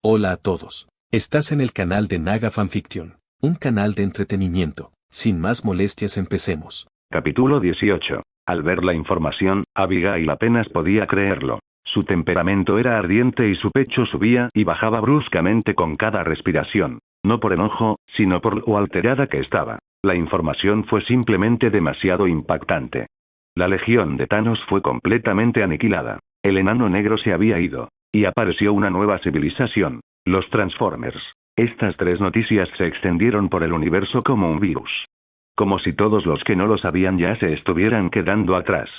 Hola a todos. Estás en el canal de Naga Fanfiction, un canal de entretenimiento. Sin más molestias, empecemos. Capítulo 18. Al ver la información, Abigail apenas podía creerlo. Su temperamento era ardiente y su pecho subía y bajaba bruscamente con cada respiración. No por enojo, sino por lo alterada que estaba. La información fue simplemente demasiado impactante. La legión de Thanos fue completamente aniquilada. El enano negro se había ido. Y apareció una nueva civilización, los Transformers. Estas tres noticias se extendieron por el universo como un virus. Como si todos los que no lo sabían ya se estuvieran quedando atrás.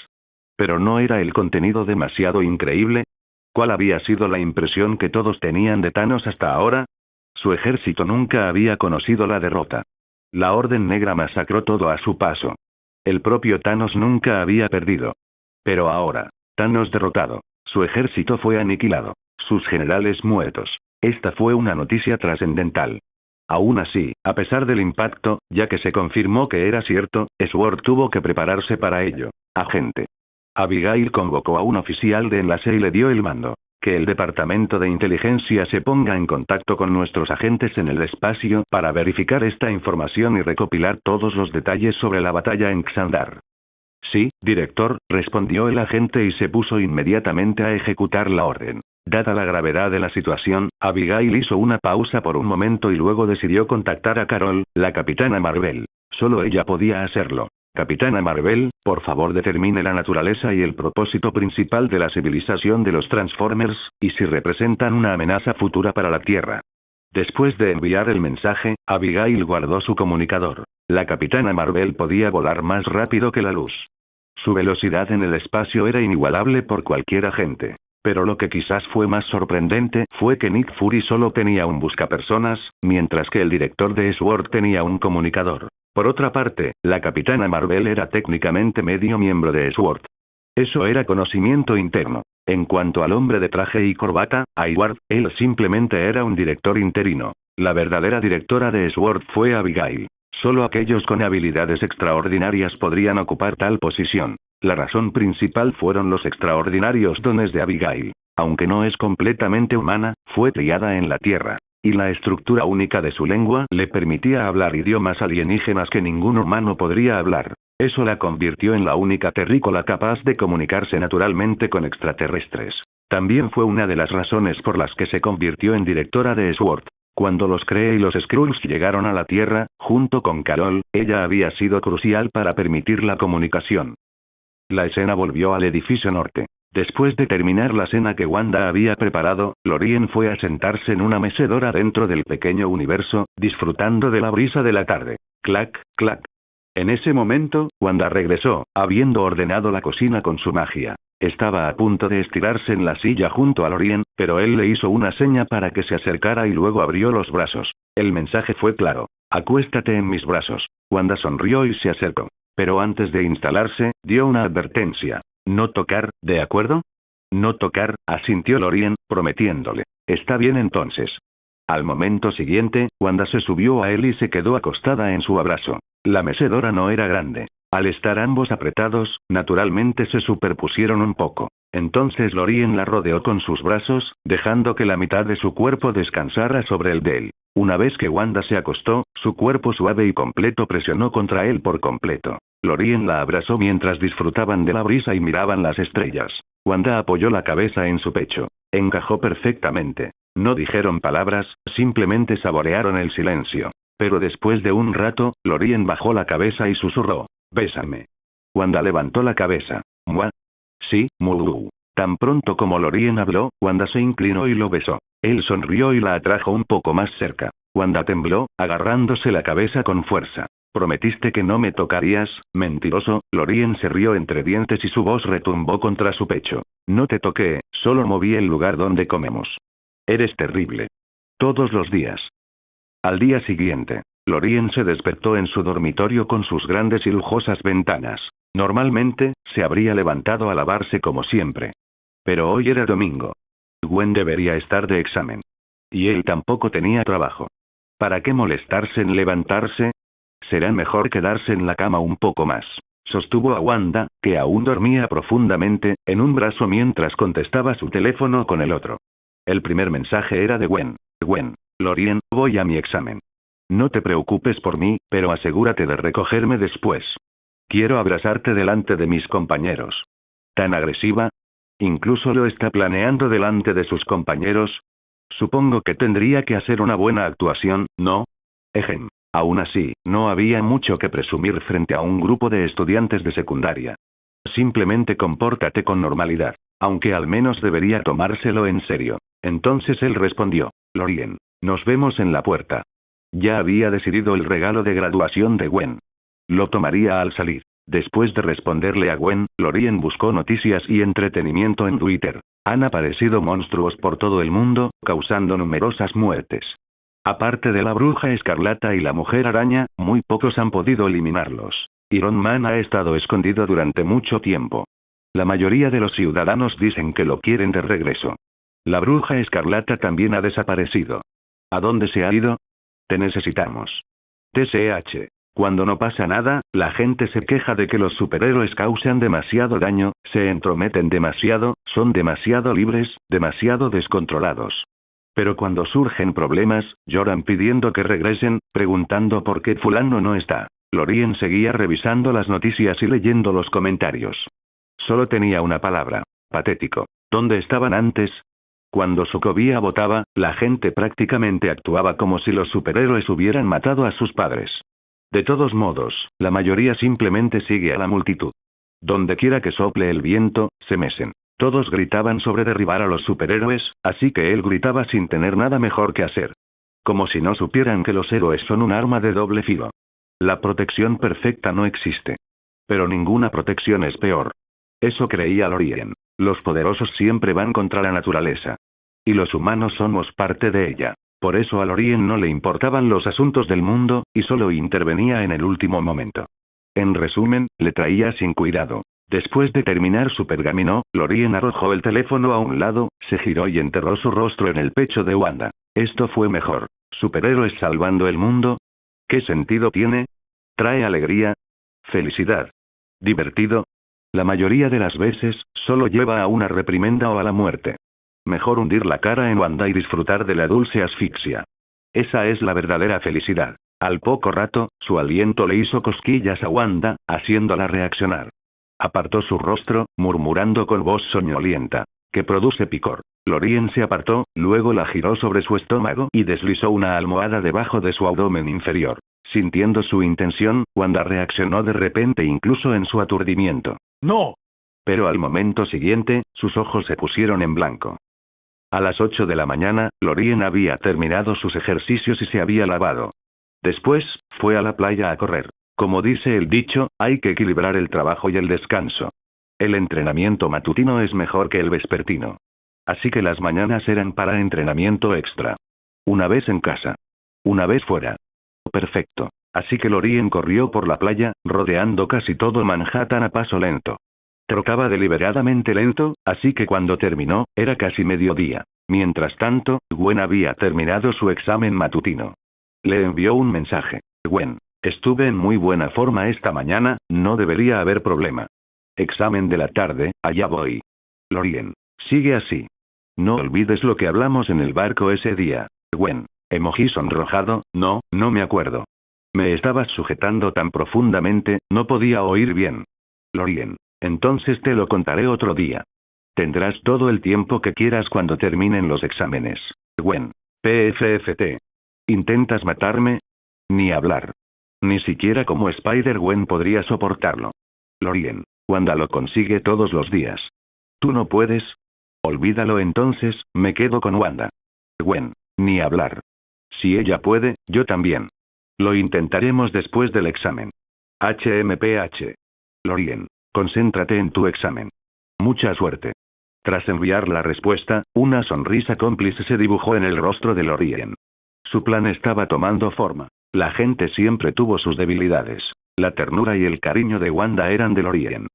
Pero ¿no era el contenido demasiado increíble? ¿Cuál había sido la impresión que todos tenían de Thanos hasta ahora? Su ejército nunca había conocido la derrota. La Orden Negra masacró todo a su paso. El propio Thanos nunca había perdido. Pero ahora, Thanos derrotado. Su ejército fue aniquilado. Sus generales muertos. Esta fue una noticia trascendental. Aún así, a pesar del impacto, ya que se confirmó que era cierto, Sword tuvo que prepararse para ello. Agente. Abigail convocó a un oficial de enlace y le dio el mando. Que el departamento de inteligencia se ponga en contacto con nuestros agentes en el espacio para verificar esta información y recopilar todos los detalles sobre la batalla en Xandar. Sí, director, respondió el agente y se puso inmediatamente a ejecutar la orden. Dada la gravedad de la situación, Abigail hizo una pausa por un momento y luego decidió contactar a Carol, la Capitana Marvel. Solo ella podía hacerlo. Capitana Marvel, por favor determine la naturaleza y el propósito principal de la civilización de los Transformers, y si representan una amenaza futura para la Tierra. Después de enviar el mensaje, Abigail guardó su comunicador. La Capitana Marvel podía volar más rápido que la luz. Su velocidad en el espacio era inigualable por cualquier agente. Pero lo que quizás fue más sorprendente fue que Nick Fury solo tenía un buscapersonas, mientras que el director de SWORD tenía un comunicador. Por otra parte, la Capitana Marvel era técnicamente medio miembro de SWORD. Eso era conocimiento interno. En cuanto al hombre de traje y corbata, Hayward, él simplemente era un director interino. La verdadera directora de SWORD fue Abigail. Solo aquellos con habilidades extraordinarias podrían ocupar tal posición. La razón principal fueron los extraordinarios dones de Abigail. Aunque no es completamente humana, fue criada en la Tierra. Y la estructura única de su lengua le permitía hablar idiomas alienígenas que ningún humano podría hablar. Eso la convirtió en la única terrícola capaz de comunicarse naturalmente con extraterrestres. También fue una de las razones por las que se convirtió en directora de SWORD. Cuando los Kree y los Skrulls llegaron a la Tierra, junto con Carol, ella había sido crucial para permitir la comunicación. La escena volvió al edificio norte. Después de terminar la cena que Wanda había preparado, Lorien fue a sentarse en una mecedora dentro del pequeño universo, disfrutando de la brisa de la tarde. Clac, clac. En ese momento, Wanda regresó, habiendo ordenado la cocina con su magia. Estaba a punto de estirarse en la silla junto a Lorien, pero él le hizo una seña para que se acercara y luego abrió los brazos. El mensaje fue claro. Acuéstate en mis brazos. Wanda sonrió y se acercó. Pero antes de instalarse, dio una advertencia. No tocar, ¿de acuerdo? No tocar, asintió Lorien, prometiéndole. Está bien entonces. Al momento siguiente, Wanda se subió a él y se quedó acostada en su abrazo. La mecedora no era grande. Al estar ambos apretados, naturalmente se superpusieron un poco. Entonces Lorien la rodeó con sus brazos, dejando que la mitad de su cuerpo descansara sobre el de él. Una vez que Wanda se acostó, su cuerpo suave y completo presionó contra él por completo. Lorien la abrazó mientras disfrutaban de la brisa y miraban las estrellas. Wanda apoyó la cabeza en su pecho. Encajó perfectamente. No dijeron palabras, simplemente saborearon el silencio. Pero después de un rato, Lorien bajó la cabeza y susurró. Bésame. Wanda levantó la cabeza. ¿Mua? Sí, Mulu. Tan pronto como Lorien habló, Wanda se inclinó y lo besó. Él sonrió y la atrajo un poco más cerca. Wanda tembló, agarrándose la cabeza con fuerza. Prometiste que no me tocarías, mentiroso. Lorien se rió entre dientes y su voz retumbó contra su pecho. No te toqué, solo moví el lugar donde comemos. Eres terrible. Todos los días. Al día siguiente, Lorien se despertó en su dormitorio con sus grandes y lujosas ventanas. Normalmente, se habría levantado a lavarse como siempre. Pero hoy era domingo. Gwen debería estar de examen. Y él tampoco tenía trabajo. ¿Para qué molestarse en levantarse? Será mejor quedarse en la cama un poco más. Sostuvo a Wanda, que aún dormía profundamente, en un brazo mientras contestaba su teléfono con el otro. El primer mensaje era de Gwen. Gwen, Lorien, voy a mi examen. No te preocupes por mí, pero asegúrate de recogerme después. Quiero abrazarte delante de mis compañeros. ¿Tan agresiva? ¿Incluso lo está planeando delante de sus compañeros? Supongo que tendría que hacer una buena actuación, ¿no? Ejem. Aún así, no había mucho que presumir frente a un grupo de estudiantes de secundaria. Simplemente compórtate con normalidad, aunque al menos debería tomárselo en serio. Entonces él respondió, Lorien, nos vemos en la puerta. Ya había decidido el regalo de graduación de Gwen. Lo tomaría al salir. Después de responderle a Gwen, Lorien buscó noticias y entretenimiento en Twitter. Han aparecido monstruos por todo el mundo, causando numerosas muertes. Aparte de la bruja escarlata y la mujer araña, muy pocos han podido eliminarlos. Iron Man ha estado escondido durante mucho tiempo. La mayoría de los ciudadanos dicen que lo quieren de regreso. La bruja escarlata también ha desaparecido. ¿A dónde se ha ido? Te necesitamos. TCH. Cuando no pasa nada, la gente se queja de que los superhéroes causan demasiado daño, se entrometen demasiado, son demasiado libres, demasiado descontrolados. Pero cuando surgen problemas, lloran pidiendo que regresen, preguntando por qué fulano no está. Lorien seguía revisando las noticias y leyendo los comentarios. Solo tenía una palabra: patético. ¿Dónde estaban antes? Cuando Sokovia votaba, la gente prácticamente actuaba como si los superhéroes hubieran matado a sus padres. De todos modos, la mayoría simplemente sigue a la multitud. Donde quiera que sople el viento, se mecen. Todos gritaban sobre derribar a los superhéroes, así que él gritaba sin tener nada mejor que hacer. Como si no supieran que los héroes son un arma de doble filo. La protección perfecta no existe. Pero ninguna protección es peor. Eso creía Lorien. Los poderosos siempre van contra la naturaleza. Y los humanos somos parte de ella. Por eso a Lorien no le importaban los asuntos del mundo, y solo intervenía en el último momento. En resumen, le traía sin cuidado. Después de terminar su pergamino, Lorien arrojó el teléfono a un lado, se giró y enterró su rostro en el pecho de Wanda. Esto fue mejor. ¿Superhéroes salvando el mundo? ¿Qué sentido tiene? ¿Trae alegría? ¿Felicidad? ¿Divertido? La mayoría de las veces, solo lleva a una reprimenda o a la muerte. Mejor hundir la cara en Wanda y disfrutar de la dulce asfixia. Esa es la verdadera felicidad. Al poco rato, su aliento le hizo cosquillas a Wanda, haciéndola reaccionar. Apartó su rostro, murmurando con voz soñolienta, que produce picor. Lorien se apartó, luego la giró sobre su estómago y deslizó una almohada debajo de su abdomen inferior. Sintiendo su intención, Wanda reaccionó de repente incluso en su aturdimiento. ¡No! Pero al momento siguiente, sus ojos se pusieron en blanco. A las 8 de la mañana, Lorien había terminado sus ejercicios y se había lavado. Después, fue a la playa a correr. Como dice el dicho, hay que equilibrar el trabajo y el descanso. El entrenamiento matutino es mejor que el vespertino. Así que las mañanas eran para entrenamiento extra. Una vez en casa. Una vez fuera. Perfecto. Así que Lorien corrió por la playa, rodeando casi todo Manhattan a paso lento. Trocaba deliberadamente lento, así que cuando terminó, era casi mediodía. Mientras tanto, Gwen había terminado su examen matutino. Le envió un mensaje. Gwen, estuve en muy buena forma esta mañana, no debería haber problema. Examen de la tarde, allá voy. Lorien, sigue así. No olvides lo que hablamos en el barco ese día. Gwen, emoji sonrojado, no me acuerdo. Me estabas sujetando tan profundamente, no podía oír bien. Lorien, entonces te lo contaré otro día. Tendrás todo el tiempo que quieras cuando terminen los exámenes. Gwen, PFFT. ¿Intentas matarme? Ni hablar. Ni siquiera como Spider-Gwen podría soportarlo. Lorien, Wanda lo consigue todos los días. ¿Tú no puedes? Olvídalo entonces, me quedo con Wanda. Gwen, ni hablar. Si ella puede, yo también. Lo intentaremos después del examen. HMPH. Lorien, concéntrate en tu examen. Mucha suerte. Tras enviar la respuesta, una sonrisa cómplice se dibujó en el rostro de Lorien. Su plan estaba tomando forma. La gente siempre tuvo sus debilidades. La ternura y el cariño de Wanda eran de Lorien.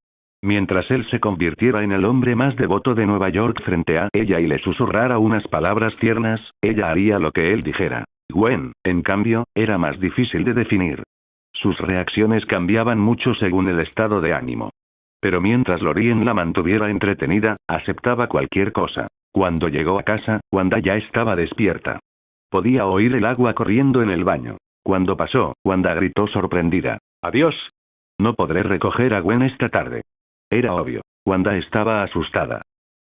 Mientras él se convirtiera en el hombre más devoto de Nueva York frente a ella y le susurrara unas palabras tiernas, ella haría lo que él dijera. Gwen, en cambio, era más difícil de definir. Sus reacciones cambiaban mucho según el estado de ánimo. Pero mientras Lorien la mantuviera entretenida, aceptaba cualquier cosa. Cuando llegó a casa, Wanda ya estaba despierta. Podía oír el agua corriendo en el baño. Cuando pasó, Wanda gritó sorprendida. ¡Adiós! No podré recoger a Gwen esta tarde. Era obvio. Wanda estaba asustada.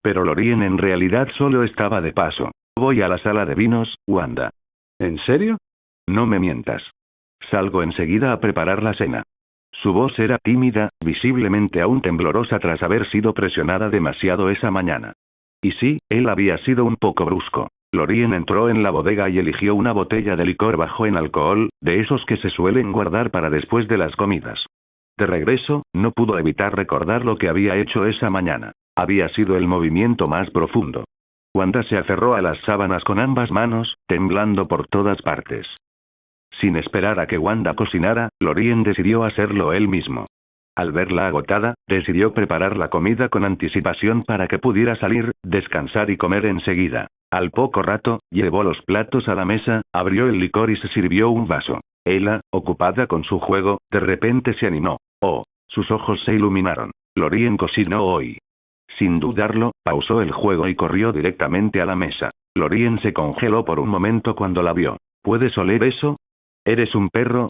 Pero Lorien en realidad solo estaba de paso. Voy a la sala de vinos, Wanda. ¿En serio? No me mientas. Salgo enseguida a preparar la cena. Su voz era tímida, visiblemente aún temblorosa tras haber sido presionada demasiado esa mañana. Y sí, él había sido un poco brusco. Lorien entró en la bodega y eligió una botella de licor bajo en alcohol, de esos que se suelen guardar para después de las comidas. De regreso, no pudo evitar recordar lo que había hecho esa mañana. Había sido el movimiento más profundo. Wanda se aferró a las sábanas con ambas manos, temblando por todas partes. Sin esperar a que Wanda cocinara, Lorien decidió hacerlo él mismo. Al verla agotada, decidió preparar la comida con anticipación para que pudiera salir, descansar y comer enseguida. Al poco rato, llevó los platos a la mesa, abrió el licor y se sirvió un vaso. Ella, ocupada con su juego, de repente se animó. Oh, sus ojos se iluminaron. Lorien cocinó hoy. Sin dudarlo, pausó el juego y corrió directamente a la mesa. Lorien se congeló por un momento cuando la vio. ¿Puedes oler eso? ¿Eres un perro?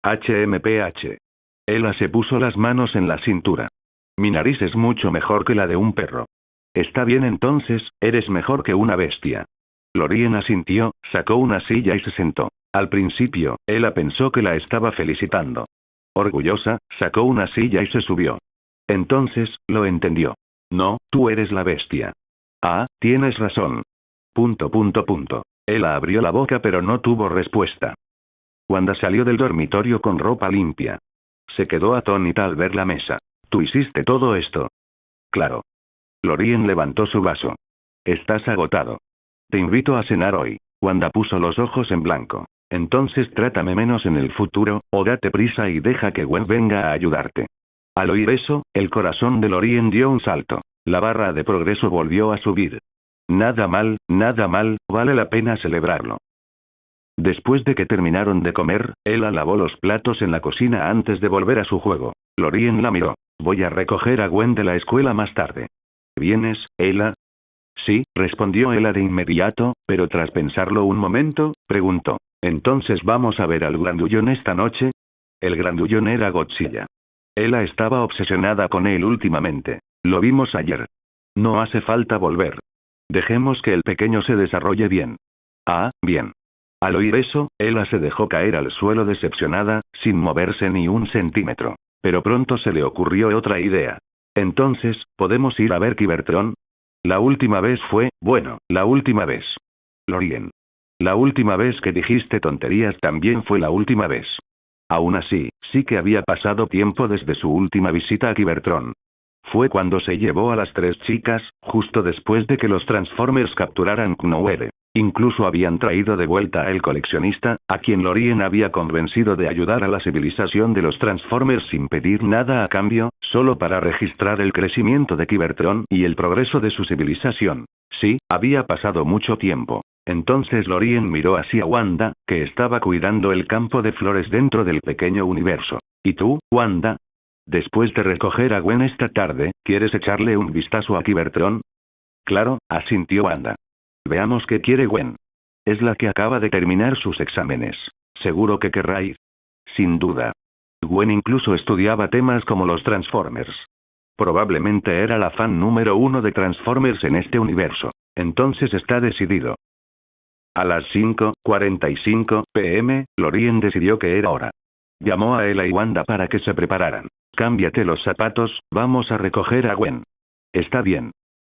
HMPH. Ella se puso las manos en la cintura. Mi nariz es mucho mejor que la de un perro. Está bien entonces, eres mejor que una bestia. Lorien asintió, sacó una silla y se sentó. Al principio, ella pensó que la estaba felicitando. Orgullosa, sacó una silla y se subió. Entonces, lo entendió. No, tú eres la bestia. Ah, tienes razón. ... Ella abrió la boca pero no tuvo respuesta. Wanda salió del dormitorio con ropa limpia. Se quedó atónita al ver la mesa. ¿Tú hiciste todo esto? Claro. Lorien levantó su vaso. Estás agotado. Te invito a cenar hoy. Wanda puso los ojos en blanco. Entonces trátame menos en el futuro, o date prisa y deja que Gwen venga a ayudarte. Al oír eso, el corazón de Lorien dio un salto. La barra de progreso volvió a subir. Nada mal, vale la pena celebrarlo. Después de que terminaron de comer, ella lavó los platos en la cocina antes de volver a su juego. Lorien la miró. Voy a recoger a Gwen de la escuela más tarde. ¿Vienes, Ella? Sí, respondió ella de inmediato, pero tras pensarlo un momento, preguntó. ¿Entonces vamos a ver al grandullón esta noche? El grandullón era Godzilla. Ella estaba obsesionada con él últimamente. Lo vimos ayer. No hace falta volver. Dejemos que el pequeño se desarrolle bien. Ah, bien. Al oír eso, ella se dejó caer al suelo decepcionada, sin moverse ni un centímetro. Pero pronto se le ocurrió otra idea. Entonces, ¿podemos ir a ver Cybertron? La última vez fue, bueno, la última vez. Lorien. La última vez que dijiste tonterías también fue la última vez. Aún así, sí que había pasado tiempo desde su última visita a Cybertron. Fue cuando se llevó a las 3 chicas, justo después de que los Transformers capturaran Knowhere. Incluso habían traído de vuelta a el coleccionista, a quien Lorien había convencido de ayudar a la civilización de los Transformers sin pedir nada a cambio, solo para registrar el crecimiento de Cybertron y el progreso de su civilización. Sí, había pasado mucho tiempo. Entonces Lorien miró hacia Wanda, que estaba cuidando el campo de flores dentro del pequeño universo. ¿Y tú, Wanda? Después de recoger a Gwen esta tarde, ¿quieres echarle un vistazo a Cybertron? Claro, asintió Wanda. Veamos qué quiere Gwen. Es la que acaba de terminar sus exámenes. Seguro que querrá ir. Sin duda. Gwen incluso estudiaba temas como los Transformers. Probablemente era la fan número 1 de Transformers en este universo. Entonces está decidido. A las 5:45 p.m., Lorien decidió que era hora. Llamó a Ella y Wanda para que se prepararan. Cámbiate los zapatos, vamos a recoger a Gwen. Está bien.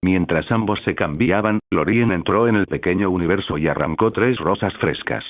Mientras ambos se cambiaban, Lorien entró en el pequeño universo y arrancó 3 rosas frescas.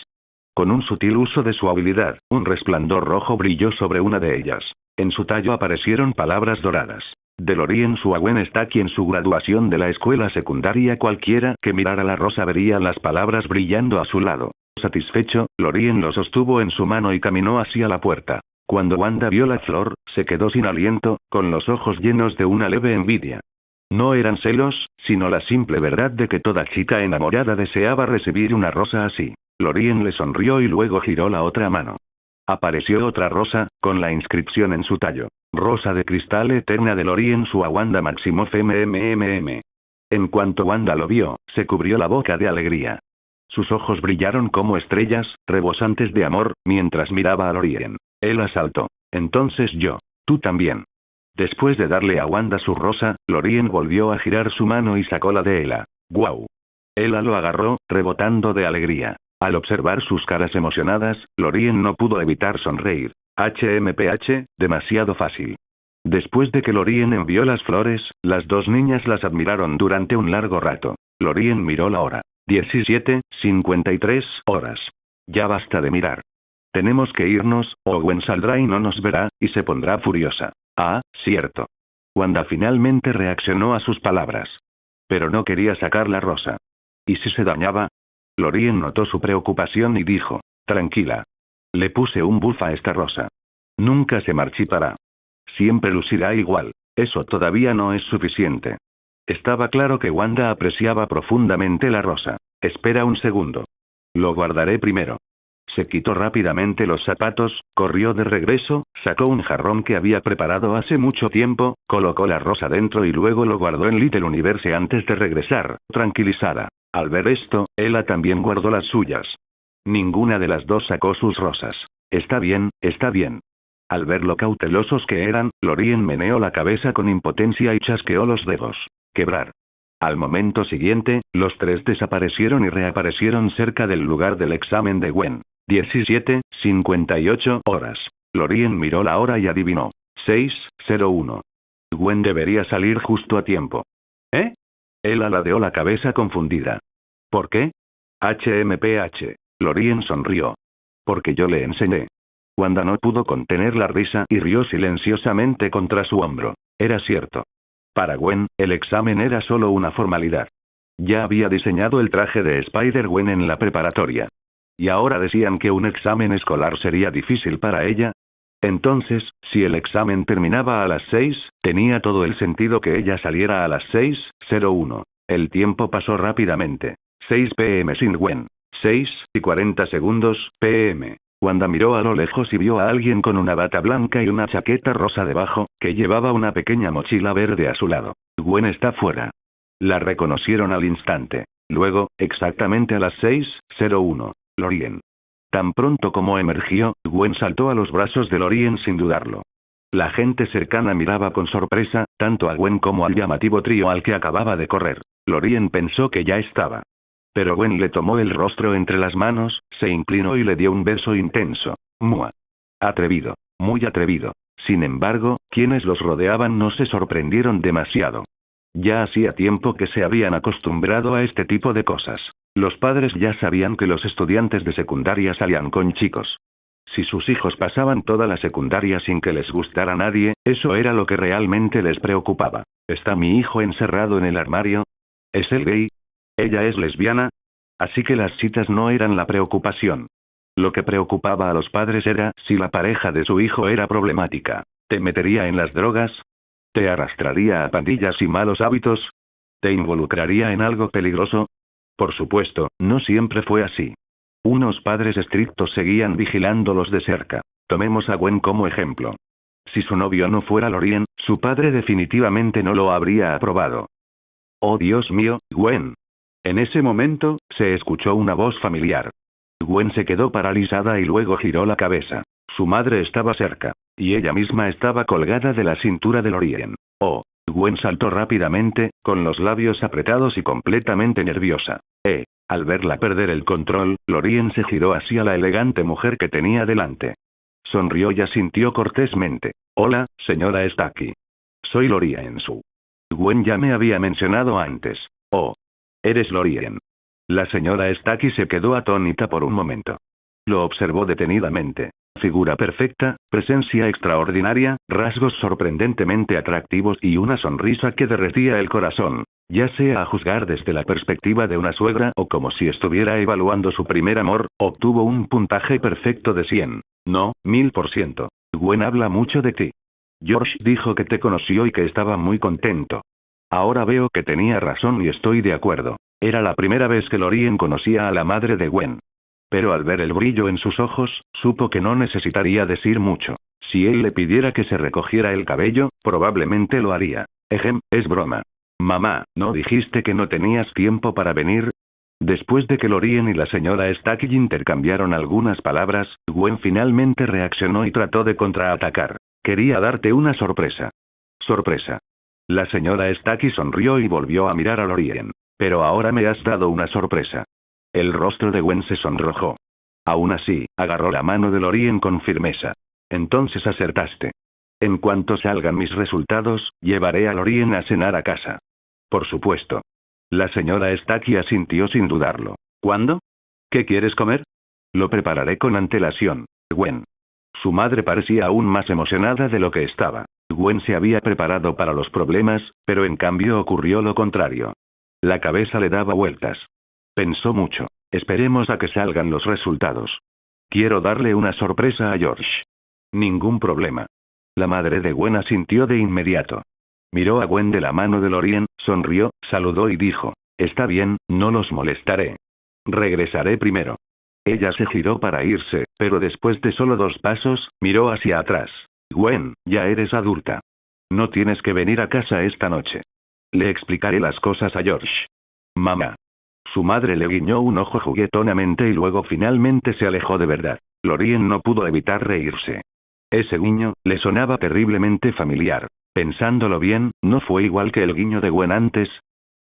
Con un sutil uso de su habilidad, un resplandor rojo brilló sobre una de ellas. En su tallo aparecieron palabras doradas. De Lorien a Gwen Stacy en su graduación de la escuela secundaria. Cualquiera que mirara la rosa vería las palabras brillando a su lado. Satisfecho, Lorien lo sostuvo en su mano y caminó hacia la puerta. Cuando Wanda vio la flor, se quedó sin aliento, con los ojos llenos de una leve envidia. No eran celos, sino la simple verdad de que toda chica enamorada deseaba recibir una rosa así. Lorien le sonrió y luego giró la otra mano. Apareció otra rosa, con la inscripción en su tallo. Rosa de cristal eterna de Lorien a Wanda Maximoff MMMM. En cuanto Wanda lo vio, se cubrió la boca de alegría. Sus ojos brillaron como estrellas, rebosantes de amor, mientras miraba a Lorien. Él asaltó. Entonces yo. Tú también. Después de darle a Wanda su rosa, Lorien volvió a girar su mano y sacó la de Ela. ¡Guau! Ela lo agarró, rebotando de alegría. Al observar sus caras emocionadas, Lorien no pudo evitar sonreír. HMPH, demasiado fácil. Después de que Lorien envió las flores, las dos niñas las admiraron durante un largo rato. Lorien miró la hora. 17:53 horas. Ya basta de mirar. Tenemos que irnos, o Gwen saldrá y no nos verá, y se pondrá furiosa. Ah, cierto. Wanda finalmente reaccionó a sus palabras. Pero no quería sacar la rosa. ¿Y si se dañaba? Lorien notó su preocupación y dijo, tranquila. Le puse un buff a esta rosa. Nunca se marchitará. Siempre lucirá igual. Eso todavía no es suficiente. Estaba claro que Wanda apreciaba profundamente la rosa. Espera un segundo. Lo guardaré primero. Se quitó rápidamente los zapatos, corrió de regreso, sacó un jarrón que había preparado hace mucho tiempo, colocó la rosa dentro y luego lo guardó en Little Universe antes de regresar, tranquilizada. Al ver esto, Ela también guardó las suyas. Ninguna de las dos sacó sus rosas. Está bien, está bien. Al ver lo cautelosos que eran, Lorien meneó la cabeza con impotencia y chasqueó los dedos. Quebrar. Al momento siguiente, los tres desaparecieron y reaparecieron cerca del lugar del examen de Gwen. 17:58 horas. Lorien miró la hora y adivinó. 6:01. Gwen debería salir justo a tiempo. ¿Eh? Él aladeó la cabeza confundida. ¿Por qué? HMPH. Lorien sonrió. Porque yo le enseñé. Wanda no pudo contener la risa y rió silenciosamente contra su hombro. Era cierto. Para Gwen, el examen era solo una formalidad. Ya había diseñado el traje de Spider-Gwen en la preparatoria. Y ahora decían que un examen escolar sería difícil para ella. Entonces, si el examen terminaba a las 6, tenía todo el sentido que ella saliera a las 6:01. El tiempo pasó rápidamente. 6 p.m. sin Gwen. 6:40 p.m. Wanda miró a lo lejos y vio a alguien con una bata blanca y una chaqueta rosa debajo, que llevaba una pequeña mochila verde a su lado. Gwen está fuera. La reconocieron al instante. Luego, exactamente a las 6:01. Lorien. Tan pronto como emergió, Gwen saltó a los brazos de Lorien sin dudarlo. La gente cercana miraba con sorpresa, tanto a Gwen como al llamativo trío al que acababa de correr. Lorien pensó que ya estaba. Pero Gwen le tomó el rostro entre las manos, se inclinó y le dio un beso intenso. ¡Mua! Atrevido. Muy atrevido. Sin embargo, quienes los rodeaban no se sorprendieron demasiado. Ya hacía tiempo que se habían acostumbrado a este tipo de cosas. Los padres ya sabían que los estudiantes de secundaria salían con chicos. Si sus hijos pasaban toda la secundaria sin que les gustara nadie, eso era lo que realmente les preocupaba. ¿Está mi hijo encerrado en el armario? ¿Es él gay? ¿Ella es lesbiana? Así que las citas no eran la preocupación. Lo que preocupaba a los padres era si la pareja de su hijo era problemática. ¿Te metería en las drogas? ¿Te arrastraría a pandillas y malos hábitos? ¿Te involucraría en algo peligroso? Por supuesto, no siempre fue así. Unos padres estrictos seguían vigilándolos de cerca. Tomemos a Gwen como ejemplo. Si su novio no fuera Lorien, su padre definitivamente no lo habría aprobado. ¡Oh Dios mío, Gwen! En ese momento, se escuchó una voz familiar. Gwen se quedó paralizada y luego giró la cabeza. Su madre estaba cerca, y ella misma estaba colgada de la cintura de Lorien. ¡Oh! Gwen saltó rápidamente, con los labios apretados y completamente nerviosa. Al verla perder el control, Lorien se giró hacia la elegante mujer que tenía delante. Sonrió y asintió cortésmente. Hola, señora Stacy. Soy Lorien Su. Gwen ya me había mencionado antes. Oh. Eres Lorien. La señora Stacy se quedó atónita por un momento. Lo observó detenidamente. Figura perfecta, presencia extraordinaria, rasgos sorprendentemente atractivos y una sonrisa que derretía el corazón, ya sea a juzgar desde la perspectiva de una suegra o como si estuviera evaluando su primer amor, obtuvo un puntaje perfecto de 100. No, 1000%. Gwen habla mucho de ti. George dijo que te conoció y que estaba muy contento. Ahora veo que tenía razón y estoy de acuerdo. Era la primera vez que Lorien conocía a la madre de Gwen. Pero al ver el brillo en sus ojos, supo que no necesitaría decir mucho. Si él le pidiera que se recogiera el cabello, probablemente lo haría. Es broma. Mamá, ¿no dijiste que no tenías tiempo para venir? Después de que Lorien y la señora Stacky intercambiaron algunas palabras, Gwen finalmente reaccionó y trató de contraatacar. Quería darte una sorpresa. ¿Sorpresa? La señora Stacky sonrió y volvió a mirar a Lorien. Pero ahora me has dado una sorpresa. El rostro de Gwen se sonrojó. Aún así, agarró la mano de Lorien con firmeza. Entonces acertaste. En cuanto salgan mis resultados, llevaré a Lorien a cenar a casa. Por supuesto. La señora Stacky asintió sin dudarlo. ¿Cuándo? ¿Qué quieres comer? Lo prepararé con antelación, Gwen. Su madre parecía aún más emocionada de lo que estaba. Gwen se había preparado para los problemas, pero en cambio ocurrió lo contrario. La cabeza le daba vueltas. Pensó mucho. Esperemos a que salgan los resultados. Quiero darle una sorpresa a George. Ningún problema. La madre de Gwen asintió de inmediato. Miró a Gwen de la mano de Lorien, sonrió, saludó y dijo, está bien, no los molestaré. Regresaré primero. Ella se giró para irse, pero después de solo 2 pasos, miró hacia atrás. Gwen, ya eres adulta. No tienes que venir a casa esta noche. Le explicaré las cosas a George. Mamá. Su madre le guiñó un ojo juguetonamente y luego finalmente se alejó de verdad. Lorien no pudo evitar reírse. Ese guiño, le sonaba terriblemente familiar. Pensándolo bien, ¿no fue igual que el guiño de Gwen antes?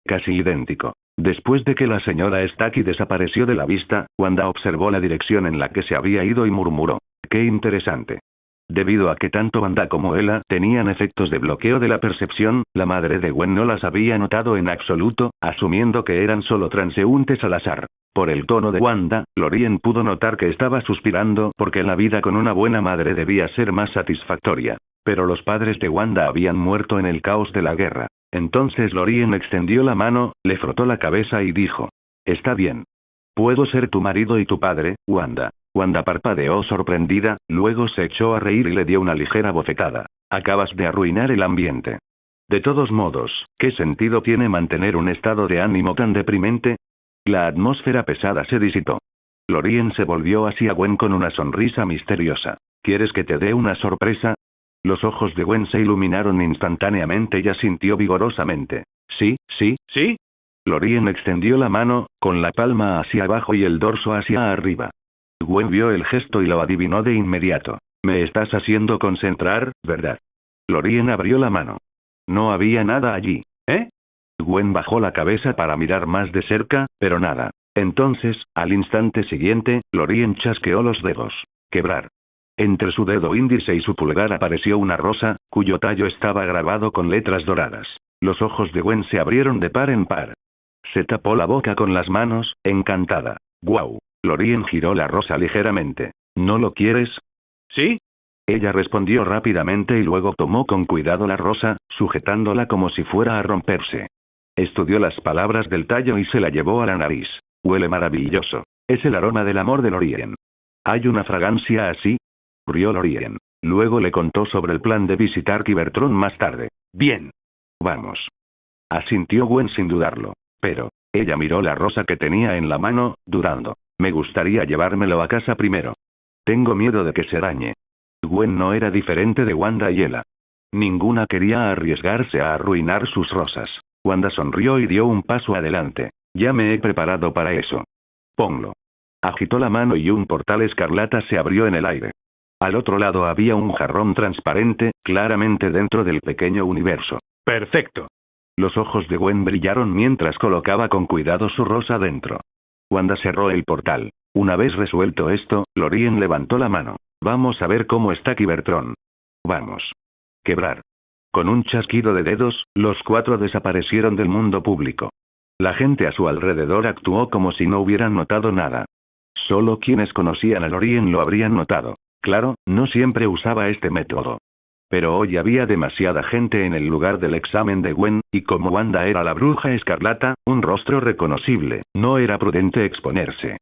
Casi idéntico. Después de que la señora Stacky desapareció de la vista, Wanda observó la dirección en la que se había ido y murmuró. ¡Qué interesante! Debido a que tanto Wanda como Ella tenían efectos de bloqueo de la percepción, la madre de Gwen no las había notado en absoluto, asumiendo que eran solo transeúntes al azar. Por el tono de Wanda, Lorien pudo notar que estaba suspirando porque la vida con una buena madre debía ser más satisfactoria. Pero los padres de Wanda habían muerto en el caos de la guerra. Entonces Lorien extendió la mano, le frotó la cabeza y dijo. Está bien. Puedo ser tu marido y tu padre, Wanda. Wanda parpadeó sorprendida, luego se echó a reír y le dio una ligera bofetada. Acabas de arruinar el ambiente. De todos modos, ¿qué sentido tiene mantener un estado de ánimo tan deprimente? La atmósfera pesada se disipó. Lorien se volvió hacia Gwen con una sonrisa misteriosa. ¿Quieres que te dé una sorpresa? Los ojos de Gwen se iluminaron instantáneamente y asintió vigorosamente. Sí, sí, sí. Lorien extendió la mano, con la palma hacia abajo y el dorso hacia arriba. Gwen vio el gesto y lo adivinó de inmediato. Me estás haciendo concentrar, ¿verdad? Lorien abrió la mano. No había nada allí, ¿eh? Gwen bajó la cabeza para mirar más de cerca, pero nada. Entonces, al instante siguiente, Lorien chasqueó los dedos. Quebrar. Entre su dedo índice y su pulgar apareció una rosa, cuyo tallo estaba grabado con letras doradas. Los ojos de Gwen se abrieron de par en par. Se tapó la boca con las manos, encantada. ¡Guau! Lorien giró la rosa ligeramente. ¿No lo quieres? ¿Sí? Ella respondió rápidamente y luego tomó con cuidado la rosa, sujetándola como si fuera a romperse. Estudió las palabras del tallo y se la llevó a la nariz. Huele maravilloso. Es el aroma del amor de Lorien. ¿Hay una fragancia así? Rió Lorien. Luego le contó sobre el plan de visitar Cybertron más tarde. Bien. Vamos. Asintió Gwen sin dudarlo. Pero, ella miró la rosa que tenía en la mano, dudando. Me gustaría llevármelo a casa primero. Tengo miedo de que se dañe. Gwen no era diferente de Wanda y Ella. Ninguna quería arriesgarse a arruinar sus rosas. Wanda sonrió y dio un paso adelante. Ya me he preparado para eso. Ponlo. Agitó la mano y un portal escarlata se abrió en el aire. Al otro lado había un jarrón transparente, claramente dentro del pequeño universo. ¡Perfecto! Los ojos de Gwen brillaron mientras colocaba con cuidado su rosa dentro. Wanda cerró el portal. Una vez resuelto esto, Lorien levantó la mano. Vamos a ver cómo está Cybertron. Vamos. Quebrar. Con un chasquido de dedos, los 4 desaparecieron del mundo público. La gente a su alrededor actuó como si no hubieran notado nada. Solo quienes conocían a Lorien lo habrían notado. Claro, no siempre usaba este método. Pero hoy había demasiada gente en el lugar del examen de Gwen, y como Wanda era la bruja escarlata, un rostro reconocible, no era prudente exponerse.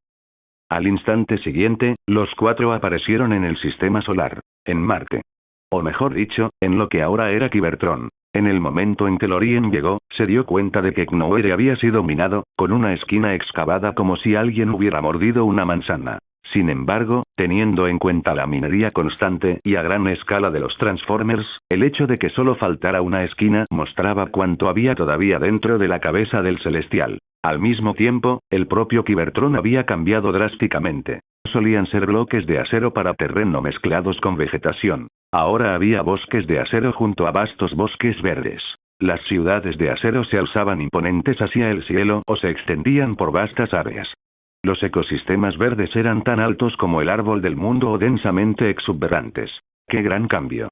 Al instante siguiente, los 4 aparecieron en el sistema solar, en Marte. O mejor dicho, en lo que ahora era Cybertron. En el momento en que Lorien llegó, se dio cuenta de que Knoere había sido minado, con una esquina excavada como si alguien hubiera mordido una manzana. Sin embargo, teniendo en cuenta la minería constante y a gran escala de los Transformers, el hecho de que solo faltara una esquina mostraba cuánto había todavía dentro de la cabeza del Celestial. Al mismo tiempo, el propio Cybertron había cambiado drásticamente. Solían ser bloques de acero para terreno mezclados con vegetación. Ahora había bosques de acero junto a vastos bosques verdes. Las ciudades de acero se alzaban imponentes hacia el cielo o se extendían por vastas áreas. Los ecosistemas verdes eran tan altos como el árbol del mundo o densamente exuberantes. ¡Qué gran cambio!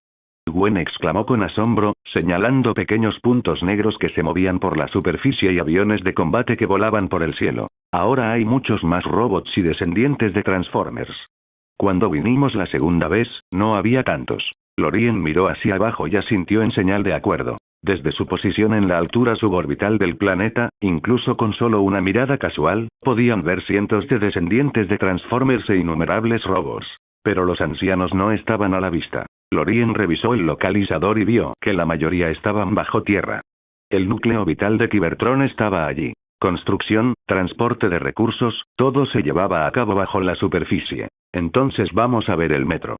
Gwen exclamó con asombro, señalando pequeños puntos negros que se movían por la superficie y aviones de combate que volaban por el cielo. Ahora hay muchos más robots y descendientes de Transformers. Cuando vinimos la segunda vez, no había tantos. Lorien miró hacia abajo y asintió en señal de acuerdo. Desde su posición en la altura suborbital del planeta, incluso con solo una mirada casual, podían ver cientos de descendientes de Transformers e innumerables robots. Pero los ancianos no estaban a la vista. Lorien revisó el localizador y vio que la mayoría estaban bajo tierra. El núcleo vital de Cybertron estaba allí. Construcción, transporte de recursos, todo se llevaba a cabo bajo la superficie. Entonces vamos a ver el metro.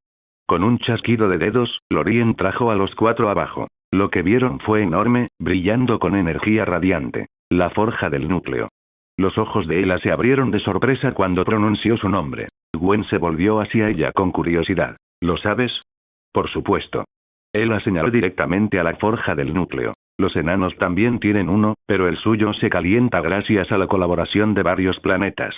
Con un chasquido de dedos, Lorien trajo a los 4 abajo. Lo que vieron fue enorme, brillando con energía radiante. La forja del núcleo. Los ojos de Ela se abrieron de sorpresa cuando pronunció su nombre. Gwen se volvió hacia ella con curiosidad. ¿Lo sabes? Por supuesto. Ela señaló directamente a la forja del núcleo. Los enanos también tienen uno, pero el suyo se calienta gracias a la colaboración de varios planetas.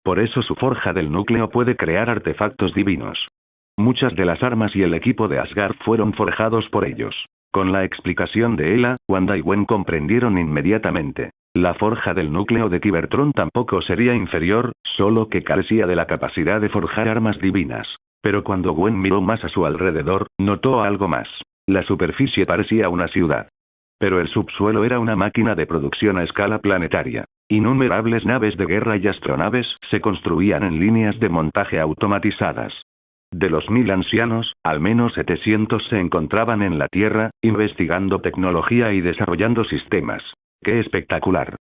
Por eso su forja del núcleo puede crear artefactos divinos. Muchas de las armas y el equipo de Asgard fueron forjados por ellos. Con la explicación de Ela, Wanda y Gwen comprendieron inmediatamente. La forja del núcleo de Cybertron tampoco sería inferior, solo que carecía de la capacidad de forjar armas divinas. Pero cuando Gwen miró más a su alrededor, notó algo más. La superficie parecía una ciudad. Pero el subsuelo era una máquina de producción a escala planetaria. Innumerables naves de guerra y astronaves se construían en líneas de montaje automatizadas. De los 1000 ancianos, al menos 700 se encontraban en la Tierra, investigando tecnología y desarrollando sistemas. ¡Qué espectacular!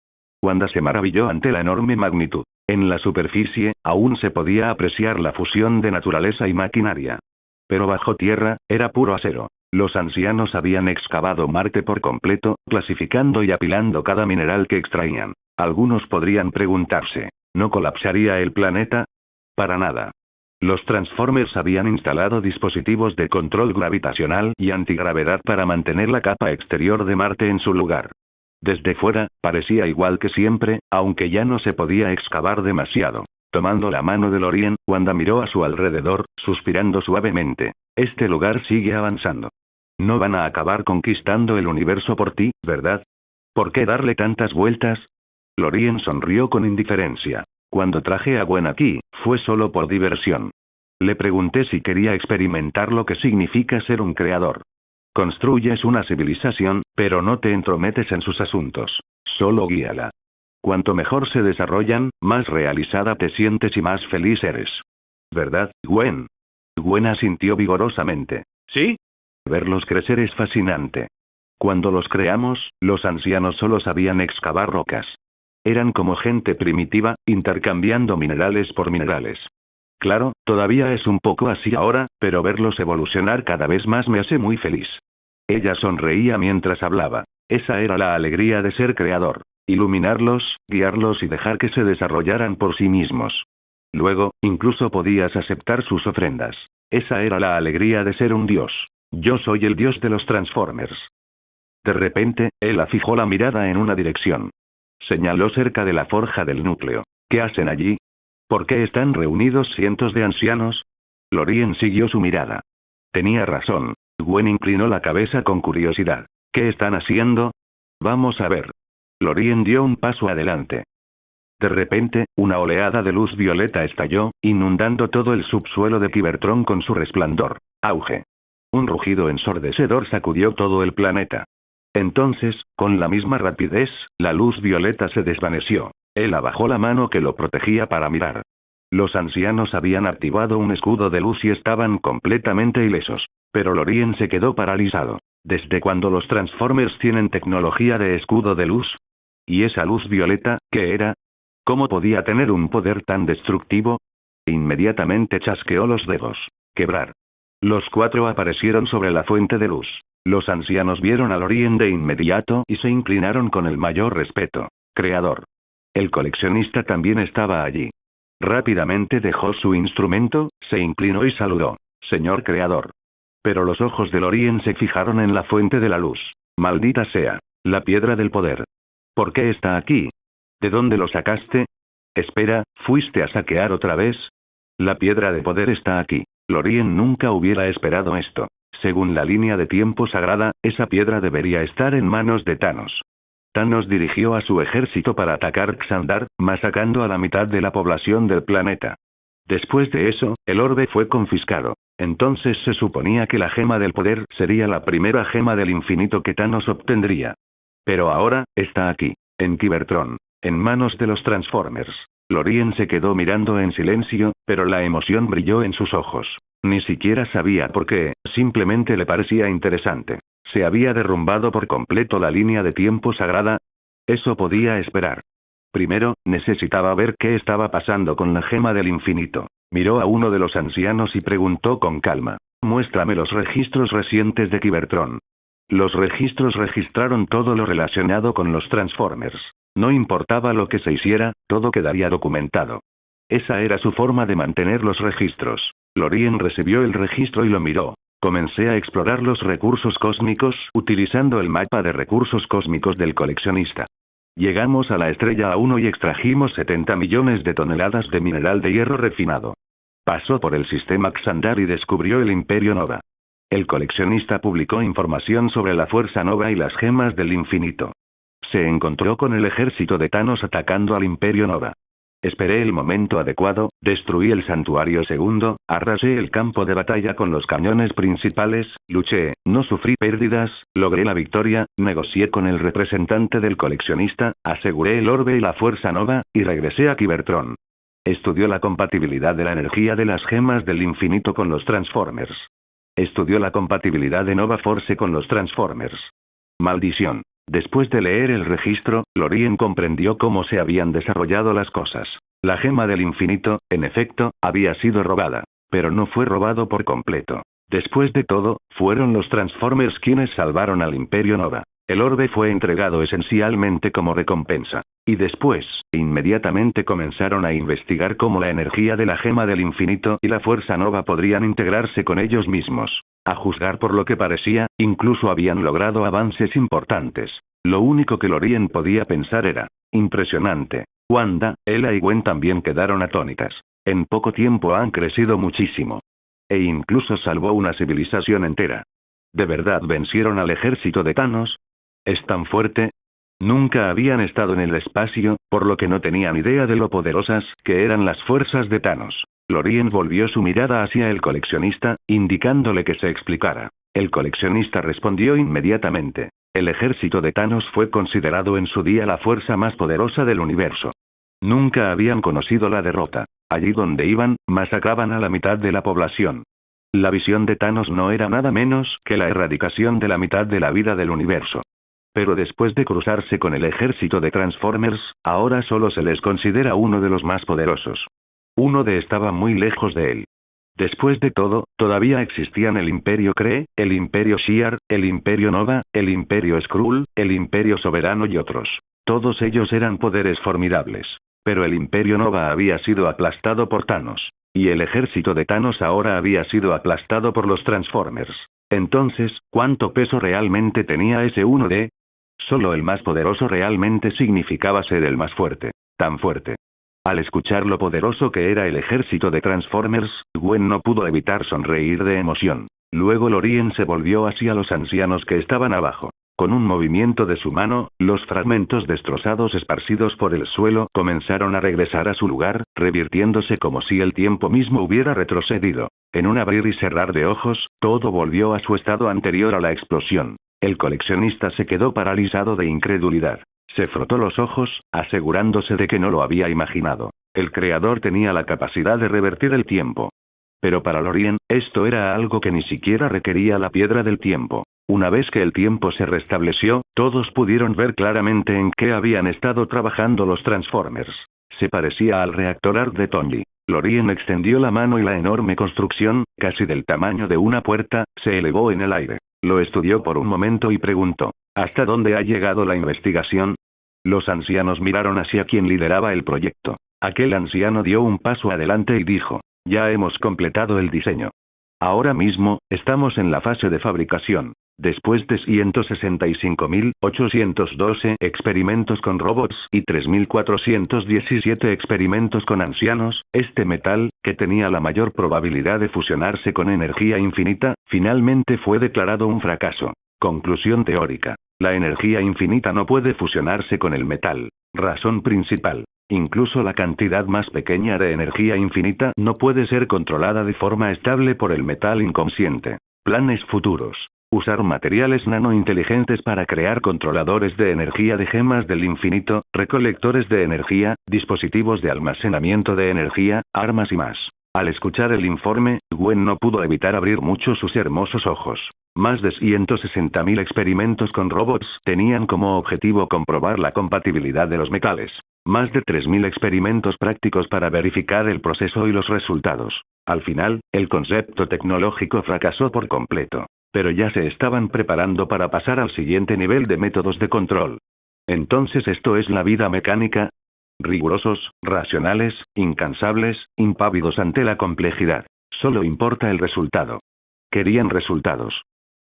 Wanda se maravilló ante la enorme magnitud. En la superficie, aún se podía apreciar la fusión de naturaleza y maquinaria. Pero bajo tierra, era puro acero. Los ancianos habían excavado Marte por completo, clasificando y apilando cada mineral que extraían. Algunos podrían preguntarse, ¿no colapsaría el planeta? Para nada. Los Transformers habían instalado dispositivos de control gravitacional y antigravedad para mantener la capa exterior de Marte en su lugar. Desde fuera, parecía igual que siempre, aunque ya no se podía excavar demasiado. Tomando la mano de Lorien, Wanda miró a su alrededor, suspirando suavemente. Este lugar sigue avanzando. No van a acabar conquistando el universo por ti, ¿verdad? ¿Por qué darle tantas vueltas? Lorien sonrió con indiferencia. Cuando traje a Gwen aquí, fue solo por diversión. Le pregunté si quería experimentar lo que significa ser un creador. Construyes una civilización, pero no te entrometes en sus asuntos. Solo guíala. Cuanto mejor se desarrollan, más realizada te sientes y más feliz eres. ¿Verdad, Gwen? Gwen asintió vigorosamente. ¿Sí? Verlos crecer es fascinante. Cuando los creamos, los ancianos solo sabían excavar rocas. Eran como gente primitiva, intercambiando minerales por minerales. Claro, todavía es un poco así ahora, pero verlos evolucionar cada vez más me hace muy feliz. Ella sonreía mientras hablaba. Esa era la alegría de ser creador. Iluminarlos, guiarlos y dejar que se desarrollaran por sí mismos. Luego, incluso podías aceptar sus ofrendas. Esa era la alegría de ser un dios. Yo soy el dios de los Transformers. De repente, él fijó la mirada en una dirección. Señaló cerca de la forja del núcleo. ¿Qué hacen allí? ¿Por qué están reunidos cientos de ancianos? Lorien siguió su mirada. Tenía razón. Gwen inclinó la cabeza con curiosidad. ¿Qué están haciendo? Vamos a ver. Lorien dio un paso adelante. De repente, una oleada de luz violeta estalló, inundando todo el subsuelo de Cybertron con su resplandor. Auge. Un rugido ensordecedor sacudió todo el planeta. Entonces, con la misma rapidez, la luz violeta se desvaneció. Él bajó la mano que lo protegía para mirar. Los ancianos habían activado un escudo de luz y estaban completamente ilesos. Pero Lorien se quedó paralizado. ¿Desde cuándo los Transformers tienen tecnología de escudo de luz? ¿Y esa luz violeta, qué era? ¿Cómo podía tener un poder tan destructivo? Inmediatamente chasqueó los dedos. Quebrar. Los 4 aparecieron sobre la fuente de luz. Los ancianos vieron a Lorien de inmediato y se inclinaron con el mayor respeto. Creador. El coleccionista también estaba allí. Rápidamente dejó su instrumento, se inclinó y saludó. Señor Creador. Pero los ojos de Lorien se fijaron en la fuente de la luz. Maldita sea. La piedra del poder. ¿Por qué está aquí? ¿De dónde lo sacaste? Espera, ¿fuiste a saquear otra vez? La piedra de poder está aquí. Lorien nunca hubiera esperado esto. Según la línea de tiempo sagrada, esa piedra debería estar en manos de Thanos. Thanos dirigió a su ejército para atacar Xandar, masacrando a la mitad de la población del planeta. Después de eso, el orbe fue confiscado. Entonces se suponía que la gema del poder sería la primera gema del infinito que Thanos obtendría. Pero ahora, está aquí, en Cybertron, en manos de los Transformers. Lorien se quedó mirando en silencio, pero la emoción brilló en sus ojos. Ni siquiera sabía por qué, simplemente le parecía interesante. ¿Se había derrumbado por completo la línea de tiempo sagrada? Eso podía esperar. Primero, necesitaba ver qué estaba pasando con la gema del infinito. Miró a uno de los ancianos y preguntó con calma. Muéstrame los registros recientes de Cybertron. Los registros registraron todo lo relacionado con los Transformers. No importaba lo que se hiciera, todo quedaría documentado. Esa era su forma de mantener los registros. Lorien recibió el registro y lo miró. Comencé a explorar los recursos cósmicos utilizando el mapa de recursos cósmicos del coleccionista. Llegamos a la estrella A1 y extrajimos 70 millones de toneladas de mineral de hierro refinado. Pasó por el sistema Xandar y descubrió el Imperio Nova. El coleccionista publicó información sobre la Fuerza Nova y las gemas del infinito. Se encontró con el ejército de Thanos atacando al Imperio Nova. Esperé el momento adecuado, destruí el santuario segundo, arrasé el campo de batalla con los cañones principales, luché, no sufrí pérdidas, logré la victoria, negocié con el representante del coleccionista, aseguré el orbe y la fuerza nova, y regresé a Cybertron. Estudió la compatibilidad de la energía de las gemas del infinito con los Transformers. Estudió la compatibilidad de Nova Force con los Transformers. Maldición. Después de leer el registro, Lorien comprendió cómo se habían desarrollado las cosas. La gema del infinito, en efecto, había sido robada. Pero no fue robado por completo. Después de todo, fueron los Transformers quienes salvaron al Imperio Nova. El orbe fue entregado esencialmente como recompensa. Y después, inmediatamente comenzaron a investigar cómo la energía de la gema del infinito y la fuerza nova podrían integrarse con ellos mismos. A juzgar por lo que parecía, incluso habían logrado avances importantes. Lo único que Lorien podía pensar era, impresionante. Wanda, Ella y Gwen también quedaron atónitas. En poco tiempo han crecido muchísimo. E incluso salvó una civilización entera. ¿De verdad vencieron al ejército de Thanos? ¿Es tan fuerte? Nunca habían estado en el espacio, por lo que no tenían idea de lo poderosas que eran las fuerzas de Thanos. Lorien volvió su mirada hacia el coleccionista, indicándole que se explicara. El coleccionista respondió inmediatamente. El ejército de Thanos fue considerado en su día la fuerza más poderosa del universo. Nunca habían conocido la derrota. Allí donde iban, masacraban a la mitad de la población. La visión de Thanos no era nada menos que la erradicación de la mitad de la vida del universo. Pero después de cruzarse con el ejército de Transformers, ahora solo se les considera uno de los más poderosos. Uno de estaba muy lejos de él. Después de todo, todavía existían el Imperio Kree, el Imperio Shi'ar, el Imperio Nova, el Imperio Skrull, el Imperio Soberano y otros. Todos ellos eran poderes formidables. Pero el Imperio Nova había sido aplastado por Thanos. Y el ejército de Thanos ahora había sido aplastado por los Transformers. Entonces, ¿cuánto peso realmente tenía ese 1D? Solo el más poderoso realmente significaba ser el más fuerte. Tan fuerte. Al escuchar lo poderoso que era el ejército de Transformers, Gwen no pudo evitar sonreír de emoción. Luego Lorien se volvió hacia los ancianos que estaban abajo. Con un movimiento de su mano, los fragmentos destrozados esparcidos por el suelo comenzaron a regresar a su lugar, revirtiéndose como si el tiempo mismo hubiera retrocedido. En un abrir y cerrar de ojos, todo volvió a su estado anterior a la explosión. El coleccionista se quedó paralizado de incredulidad. Se frotó los ojos, asegurándose de que no lo había imaginado. El creador tenía la capacidad de revertir el tiempo. Pero para Lorien, esto era algo que ni siquiera requería la piedra del tiempo. Una vez que el tiempo se restableció, todos pudieron ver claramente en qué habían estado trabajando los Transformers. Se parecía al reactor ARC de Tonli. Lorien extendió la mano y la enorme construcción, casi del tamaño de una puerta, se elevó en el aire. Lo estudió por un momento y preguntó: ¿hasta dónde ha llegado la investigación? Los ancianos miraron hacia quien lideraba el proyecto. Aquel anciano dio un paso adelante y dijo: ya hemos completado el diseño. Ahora mismo, estamos en la fase de fabricación. Después de 165.812 experimentos con robots y 3.417 experimentos con ancianos, este metal, que tenía la mayor probabilidad de fusionarse con energía infinita, finalmente fue declarado un fracaso. Conclusión teórica. La energía infinita no puede fusionarse con el metal. Razón principal. Incluso la cantidad más pequeña de energía infinita no puede ser controlada de forma estable por el metal inconsciente. Planes futuros. Usar materiales nanointeligentes para crear controladores de energía de gemas del infinito, recolectores de energía, dispositivos de almacenamiento de energía, armas y más. Al escuchar el informe, Gwen no pudo evitar abrir mucho sus hermosos ojos. Más de 160.000 experimentos con robots tenían como objetivo comprobar la compatibilidad de los metales. Más de 3.000 experimentos prácticos para verificar el proceso y los resultados. Al final, el concepto tecnológico fracasó por completo. Pero ya se estaban preparando para pasar al siguiente nivel de métodos de control. Entonces esto es la vida mecánica. Rigurosos, racionales, incansables, impávidos ante la complejidad. Solo importa el resultado. Querían resultados.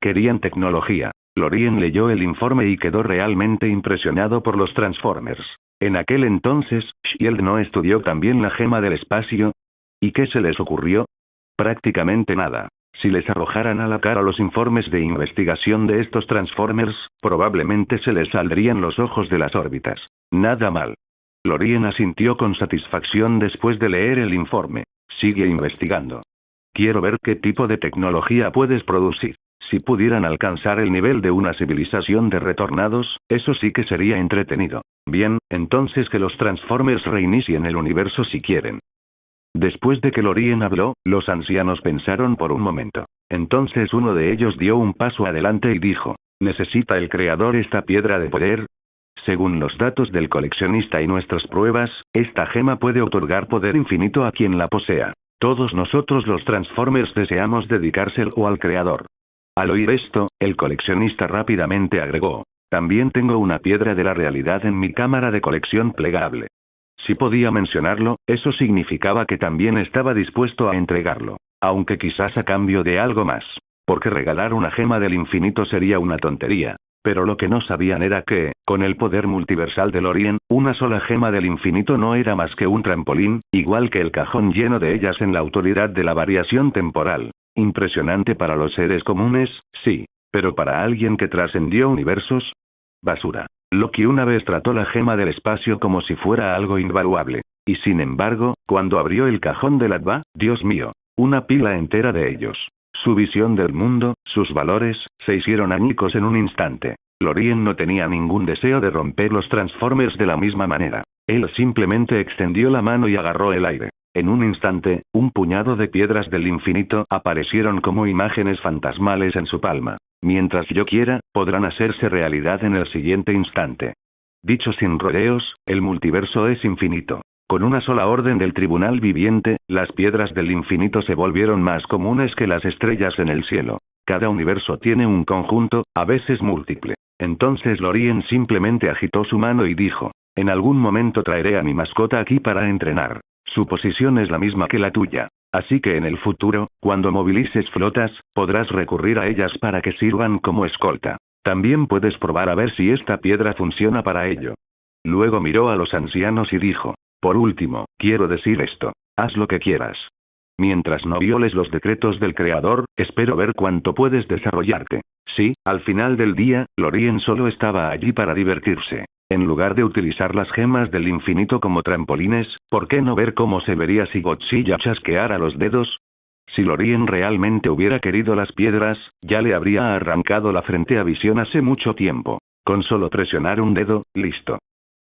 Querían tecnología. Lorien leyó el informe y quedó realmente impresionado por los Transformers. En aquel entonces, Shield no estudió también la gema del espacio. ¿Y qué se les ocurrió? Prácticamente nada. Si les arrojaran a la cara los informes de investigación de estos Transformers, probablemente se les saldrían los ojos de las órbitas. Nada mal. Lorien asintió con satisfacción después de leer el informe. Sigue investigando. Quiero ver qué tipo de tecnología puedes producir. Si pudieran alcanzar el nivel de una civilización de retornados, eso sí que sería entretenido. Bien, entonces que los Transformers reinicien el universo si quieren. Después de que Lorien habló, los ancianos pensaron por un momento. Entonces uno de ellos dio un paso adelante y dijo: ¿necesita el creador esta piedra de poder? Según los datos del coleccionista y nuestras pruebas, esta gema puede otorgar poder infinito a quien la posea. Todos nosotros los Transformers deseamos dedicárselo al creador. Al oír esto, el coleccionista rápidamente agregó: también tengo una piedra de la realidad en mi cámara de colección plegable. Si podía mencionarlo, eso significaba que también estaba dispuesto a entregarlo. Aunque quizás a cambio de algo más. Porque regalar una gema del infinito sería una tontería. Pero lo que no sabían era que, con el poder multiversal de Lorien, una sola gema del infinito no era más que un trampolín, igual que el cajón lleno de ellas en la autoridad de la variación temporal. Impresionante para los seres comunes, sí. Pero para alguien que trascendió universos, basura. Loki una vez trató la gema del espacio como si fuera algo invaluable. Y sin embargo, cuando abrió el cajón del Adva, Dios mío, una pila entera de ellos. Su visión del mundo, sus valores, se hicieron añicos en un instante. Lorien no tenía ningún deseo de romper los Transformers de la misma manera. Él simplemente extendió la mano y agarró el aire. En un instante, un puñado de piedras del infinito aparecieron como imágenes fantasmales en su palma. Mientras yo quiera, podrán hacerse realidad en el siguiente instante. Dicho sin rodeos, el multiverso es infinito. Con una sola orden del tribunal viviente, las piedras del infinito se volvieron más comunes que las estrellas en el cielo. Cada universo tiene un conjunto, a veces múltiple. Entonces Lorien simplemente agitó su mano y dijo: en algún momento traeré a mi mascota aquí para entrenar. Su posición es la misma que la tuya. Así que en el futuro, cuando movilices flotas, podrás recurrir a ellas para que sirvan como escolta. También puedes probar a ver si esta piedra funciona para ello. Luego miró a los ancianos y dijo: por último, quiero decir esto. Haz lo que quieras. Mientras no violes los decretos del Creador, espero ver cuánto puedes desarrollarte. Sí, al final del día, Lorien solo estaba allí para divertirse. En lugar de utilizar las gemas del infinito como trampolines, ¿por qué no ver cómo se vería si Godzilla chasqueara los dedos? Si Lorien realmente hubiera querido las piedras, ya le habría arrancado la frente a Visión hace mucho tiempo. Con solo presionar un dedo, listo.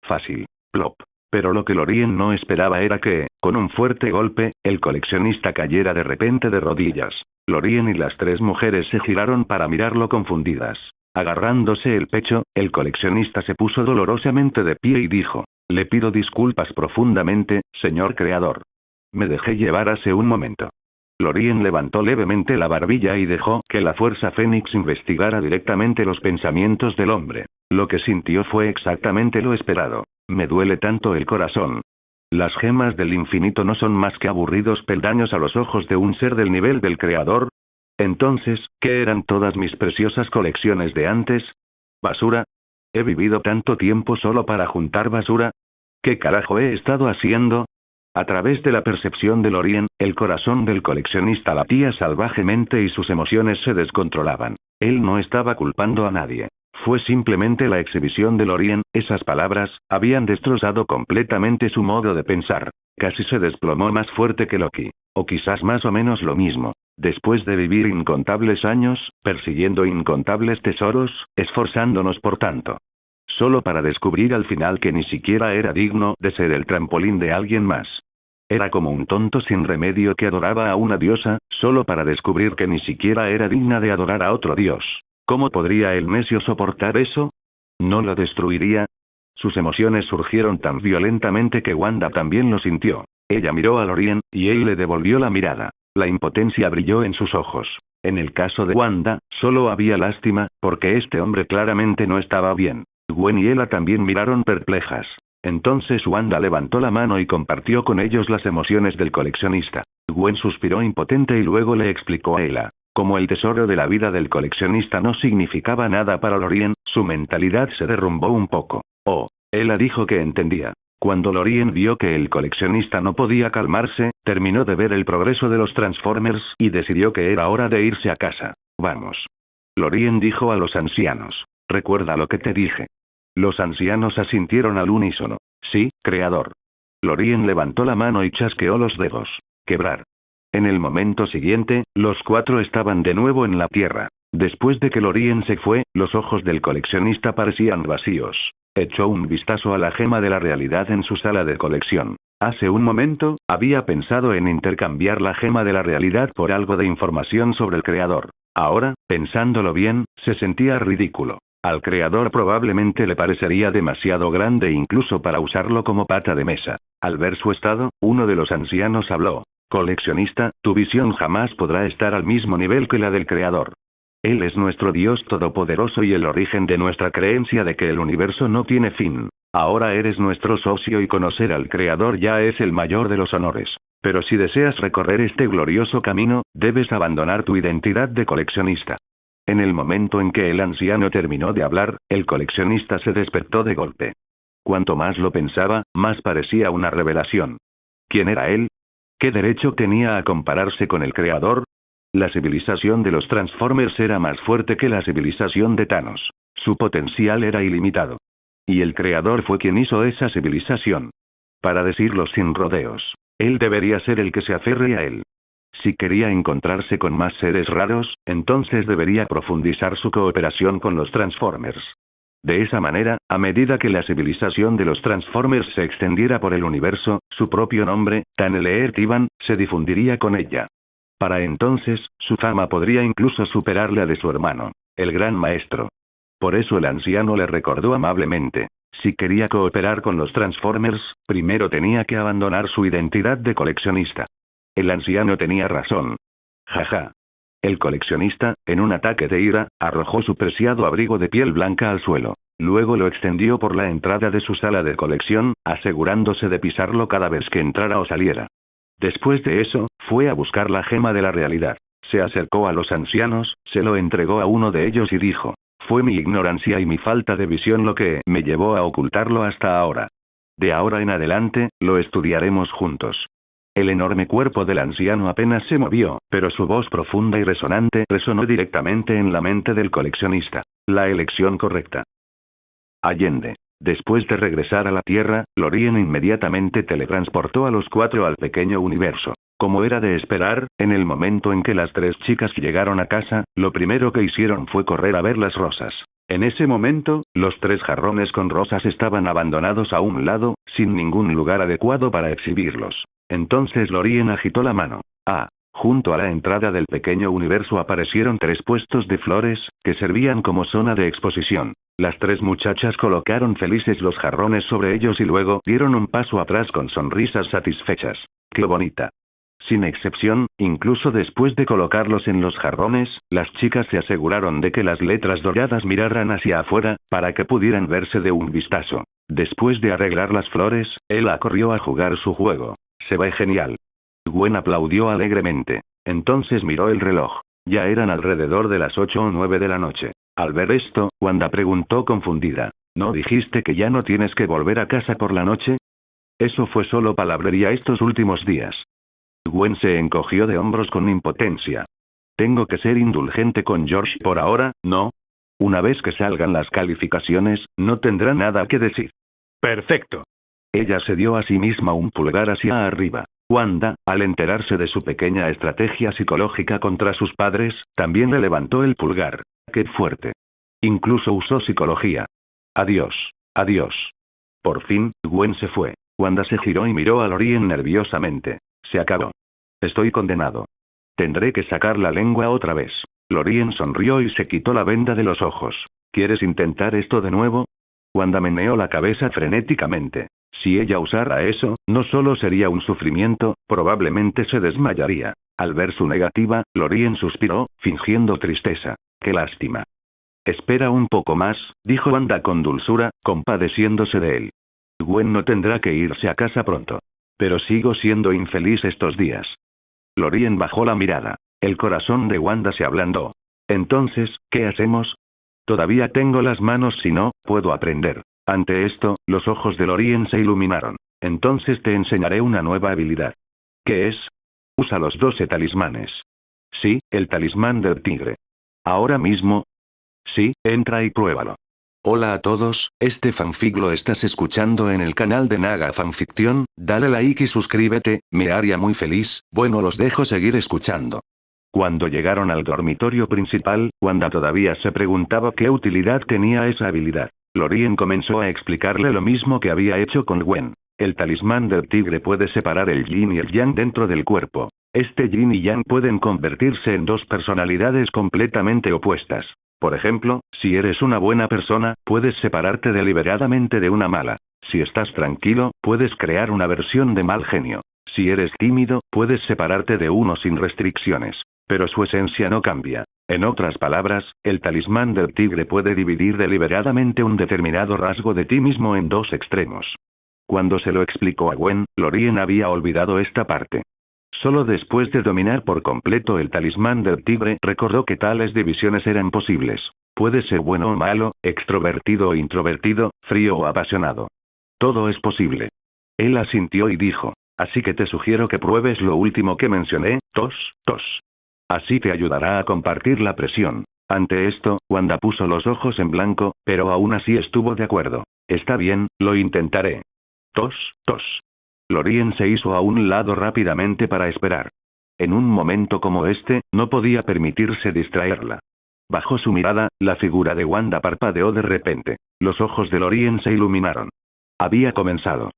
Fácil. Plop. Pero lo que Lorien no esperaba era que, con un fuerte golpe, el coleccionista cayera de repente de rodillas. Lorien y las tres mujeres se giraron para mirarlo confundidas. Agarrándose el pecho, el coleccionista se puso dolorosamente de pie y dijo: Le pido disculpas profundamente, señor creador. Me dejé llevar hace un momento. Lorien levantó levemente la barbilla y dejó que la fuerza Fénix investigara directamente los pensamientos del hombre. Lo que sintió fue exactamente lo esperado. Me duele tanto el corazón. Las gemas del infinito no son más que aburridos peldaños a los ojos de un ser del nivel del creador. Entonces, ¿qué eran todas mis preciosas colecciones de antes? ¿Basura? ¿He vivido tanto tiempo solo para juntar basura? ¿Qué carajo he estado haciendo? A través de la percepción de Lorien, el corazón del coleccionista latía salvajemente y sus emociones se descontrolaban. Él no estaba culpando a nadie. Fue simplemente la exhibición de Lorien. Esas palabras habían destrozado completamente su modo de pensar. Casi se desplomó más fuerte que Loki. O quizás más o menos lo mismo. Después de vivir incontables años, persiguiendo incontables tesoros, esforzándonos por tanto. Solo para descubrir al final que ni siquiera era digno de ser el trampolín de alguien más. Era como un tonto sin remedio que adoraba a una diosa, solo para descubrir que ni siquiera era digna de adorar a otro dios. ¿Cómo podría el necio soportar eso? ¿No lo destruiría? Sus emociones surgieron tan violentamente que Wanda también lo sintió. Ella miró a Lorien, y él le devolvió la mirada. La impotencia brilló en sus ojos. En el caso de Wanda, solo había lástima, porque este hombre claramente no estaba bien. Gwen y Ella también miraron perplejas. Entonces Wanda levantó la mano y compartió con ellos las emociones del coleccionista. Gwen suspiró impotente y luego le explicó a Ella. Como el tesoro de la vida del coleccionista no significaba nada para Lorien, su mentalidad se derrumbó un poco. Oh, Ella dijo que entendía. Cuando Lorien vio que el coleccionista no podía calmarse, terminó de ver el progreso de los Transformers y decidió que era hora de irse a casa. Vamos. Lorien dijo a los ancianos. Recuerda lo que te dije. Los ancianos asintieron al unísono. Sí, creador. Lorien levantó la mano y chasqueó los dedos. Quebrar. En el momento siguiente, los cuatro estaban de nuevo en la tierra. Después de que Lorien se fue, los ojos del coleccionista parecían vacíos. Echó un vistazo a la gema de la realidad en su sala de colección. Hace un momento, había pensado en intercambiar la gema de la realidad por algo de información sobre el creador. Ahora, pensándolo bien, se sentía ridículo. Al creador probablemente le parecería demasiado grande incluso para usarlo como pata de mesa. Al ver su estado, uno de los ancianos habló. Coleccionista, tu visión jamás podrá estar al mismo nivel que la del creador. Él es nuestro Dios todopoderoso y el origen de nuestra creencia de que el universo no tiene fin. Ahora eres nuestro socio y conocer al creador ya es el mayor de los honores. Pero si deseas recorrer este glorioso camino, debes abandonar tu identidad de coleccionista. En el momento en que el anciano terminó de hablar, el coleccionista se despertó de golpe. Cuanto más lo pensaba, más parecía una revelación. ¿Quién era él? ¿Qué derecho tenía a compararse con el creador? La civilización de los Transformers era más fuerte que la civilización de Thanos. Su potencial era ilimitado. Y el creador fue quien hizo esa civilización. Para decirlo sin rodeos, él debería ser el que se aferre a él. Si quería encontrarse con más seres raros, entonces debería profundizar su cooperación con los Transformers. De esa manera, a medida que la civilización de los Transformers se extendiera por el universo, su propio nombre, Taneleer Tiban, se difundiría con ella. Para entonces, su fama podría incluso superar la de su hermano, el Gran Maestro. Por eso el anciano le recordó amablemente. Si quería cooperar con los Transformers, primero tenía que abandonar su identidad de coleccionista. El anciano tenía razón. Jaja. El coleccionista, en un ataque de ira, arrojó su preciado abrigo de piel blanca al suelo. Luego lo extendió por la entrada de su sala de colección, asegurándose de pisarlo cada vez que entrara o saliera. Después de eso, fue a buscar la gema de la realidad. Se acercó a los ancianos, se lo entregó a uno de ellos y dijo, fue mi ignorancia y mi falta de visión lo que me llevó a ocultarlo hasta ahora. De ahora en adelante, lo estudiaremos juntos. El enorme cuerpo del anciano apenas se movió, pero su voz profunda y resonante resonó directamente en la mente del coleccionista. La elección correcta. Allende. Después de regresar a la Tierra, Lorien inmediatamente teletransportó a los cuatro al pequeño universo. Como era de esperar, en el momento en que las tres chicas llegaron a casa, lo primero que hicieron fue correr a ver las rosas. En ese momento, los tres jarrones con rosas estaban abandonados a un lado, sin ningún lugar adecuado para exhibirlos. Entonces Lorien agitó la mano. Junto a la entrada del pequeño universo aparecieron 3 puestos de flores, que servían como zona de exposición. Las 3 muchachas colocaron felices los jarrones sobre ellos y luego dieron un paso atrás con sonrisas satisfechas. ¡Qué bonita! Sin excepción, incluso después de colocarlos en los jarrones, las chicas se aseguraron de que las letras doradas miraran hacia afuera, para que pudieran verse de un vistazo. Después de arreglar las flores, Ella corrió a jugar su juego. Se ve genial. Gwen aplaudió alegremente. Entonces miró el reloj. Ya eran alrededor de las 8 o 9 de la noche. Al ver esto, Wanda preguntó confundida. ¿No dijiste que ya no tienes que volver a casa por la noche? Eso fue solo palabrería estos últimos días. Gwen se encogió de hombros con impotencia. Tengo que ser indulgente con George por ahora, ¿no? Una vez que salgan las calificaciones, no tendrá nada que decir. Perfecto. Ella se dio a sí misma un pulgar hacia arriba. Wanda, al enterarse de su pequeña estrategia psicológica contra sus padres, también le levantó el pulgar. ¡Qué fuerte! Incluso usó psicología. Adiós. Adiós. Por fin, Gwen se fue. Wanda se giró y miró a Lorien nerviosamente. Se acabó. Estoy condenado. Tendré que sacar la lengua otra vez. Lorien sonrió y se quitó la venda de los ojos. ¿Quieres intentar esto de nuevo? Wanda meneó la cabeza frenéticamente. Si ella usara eso, no solo sería un sufrimiento, probablemente se desmayaría. Al ver su negativa, Lorien suspiró, fingiendo tristeza. ¡Qué lástima! Espera un poco más, dijo Wanda con dulzura, compadeciéndose de él. Gwen no tendrá que irse a casa pronto. Pero sigo siendo infeliz estos días. Lorien bajó la mirada. El corazón de Wanda se ablandó. Entonces, ¿qué hacemos? Todavía tengo las manos si no, puedo aprender. Ante esto, los ojos de Lorien se iluminaron. Entonces te enseñaré una nueva habilidad. ¿Qué es? Usa los 12 talismanes. Sí, el talismán del tigre. ¿Ahora mismo? Sí, entra y pruébalo. Hola a todos, este fanfic lo estás escuchando en el canal de Naga Fanfiction, dale like y suscríbete, me haría muy feliz, bueno los dejo seguir escuchando. Cuando llegaron al dormitorio principal, Wanda todavía se preguntaba qué utilidad tenía esa habilidad. Lorien comenzó a explicarle lo mismo que había hecho con Gwen. El talismán del tigre puede separar el yin y el yang dentro del cuerpo. Este yin y yang pueden convertirse en 2 personalidades completamente opuestas. Por ejemplo, si eres una buena persona, puedes separarte deliberadamente de una mala. Si estás tranquilo, puedes crear una versión de mal genio. Si eres tímido, puedes separarte de uno sin restricciones. Pero su esencia no cambia. En otras palabras, el talismán del tigre puede dividir deliberadamente un determinado rasgo de ti mismo en 2 extremos. Cuando se lo explicó a Gwen, Lorien había olvidado esta parte. Solo después de dominar por completo el talismán del tigre recordó que tales divisiones eran posibles. Puede ser bueno o malo, extrovertido o introvertido, frío o apasionado. Todo es posible. Él asintió y dijo, así que te sugiero que pruebes lo último que mencioné, tos. Así te ayudará a compartir la presión. Ante esto, Wanda puso los ojos en blanco, pero aún así estuvo de acuerdo. Está bien, lo intentaré. Tos. Lorien se hizo a un lado rápidamente para esperar. En un momento como este, no podía permitirse distraerla. Bajo su mirada, la figura de Wanda parpadeó de repente. Los ojos de Lorien se iluminaron. Había comenzado.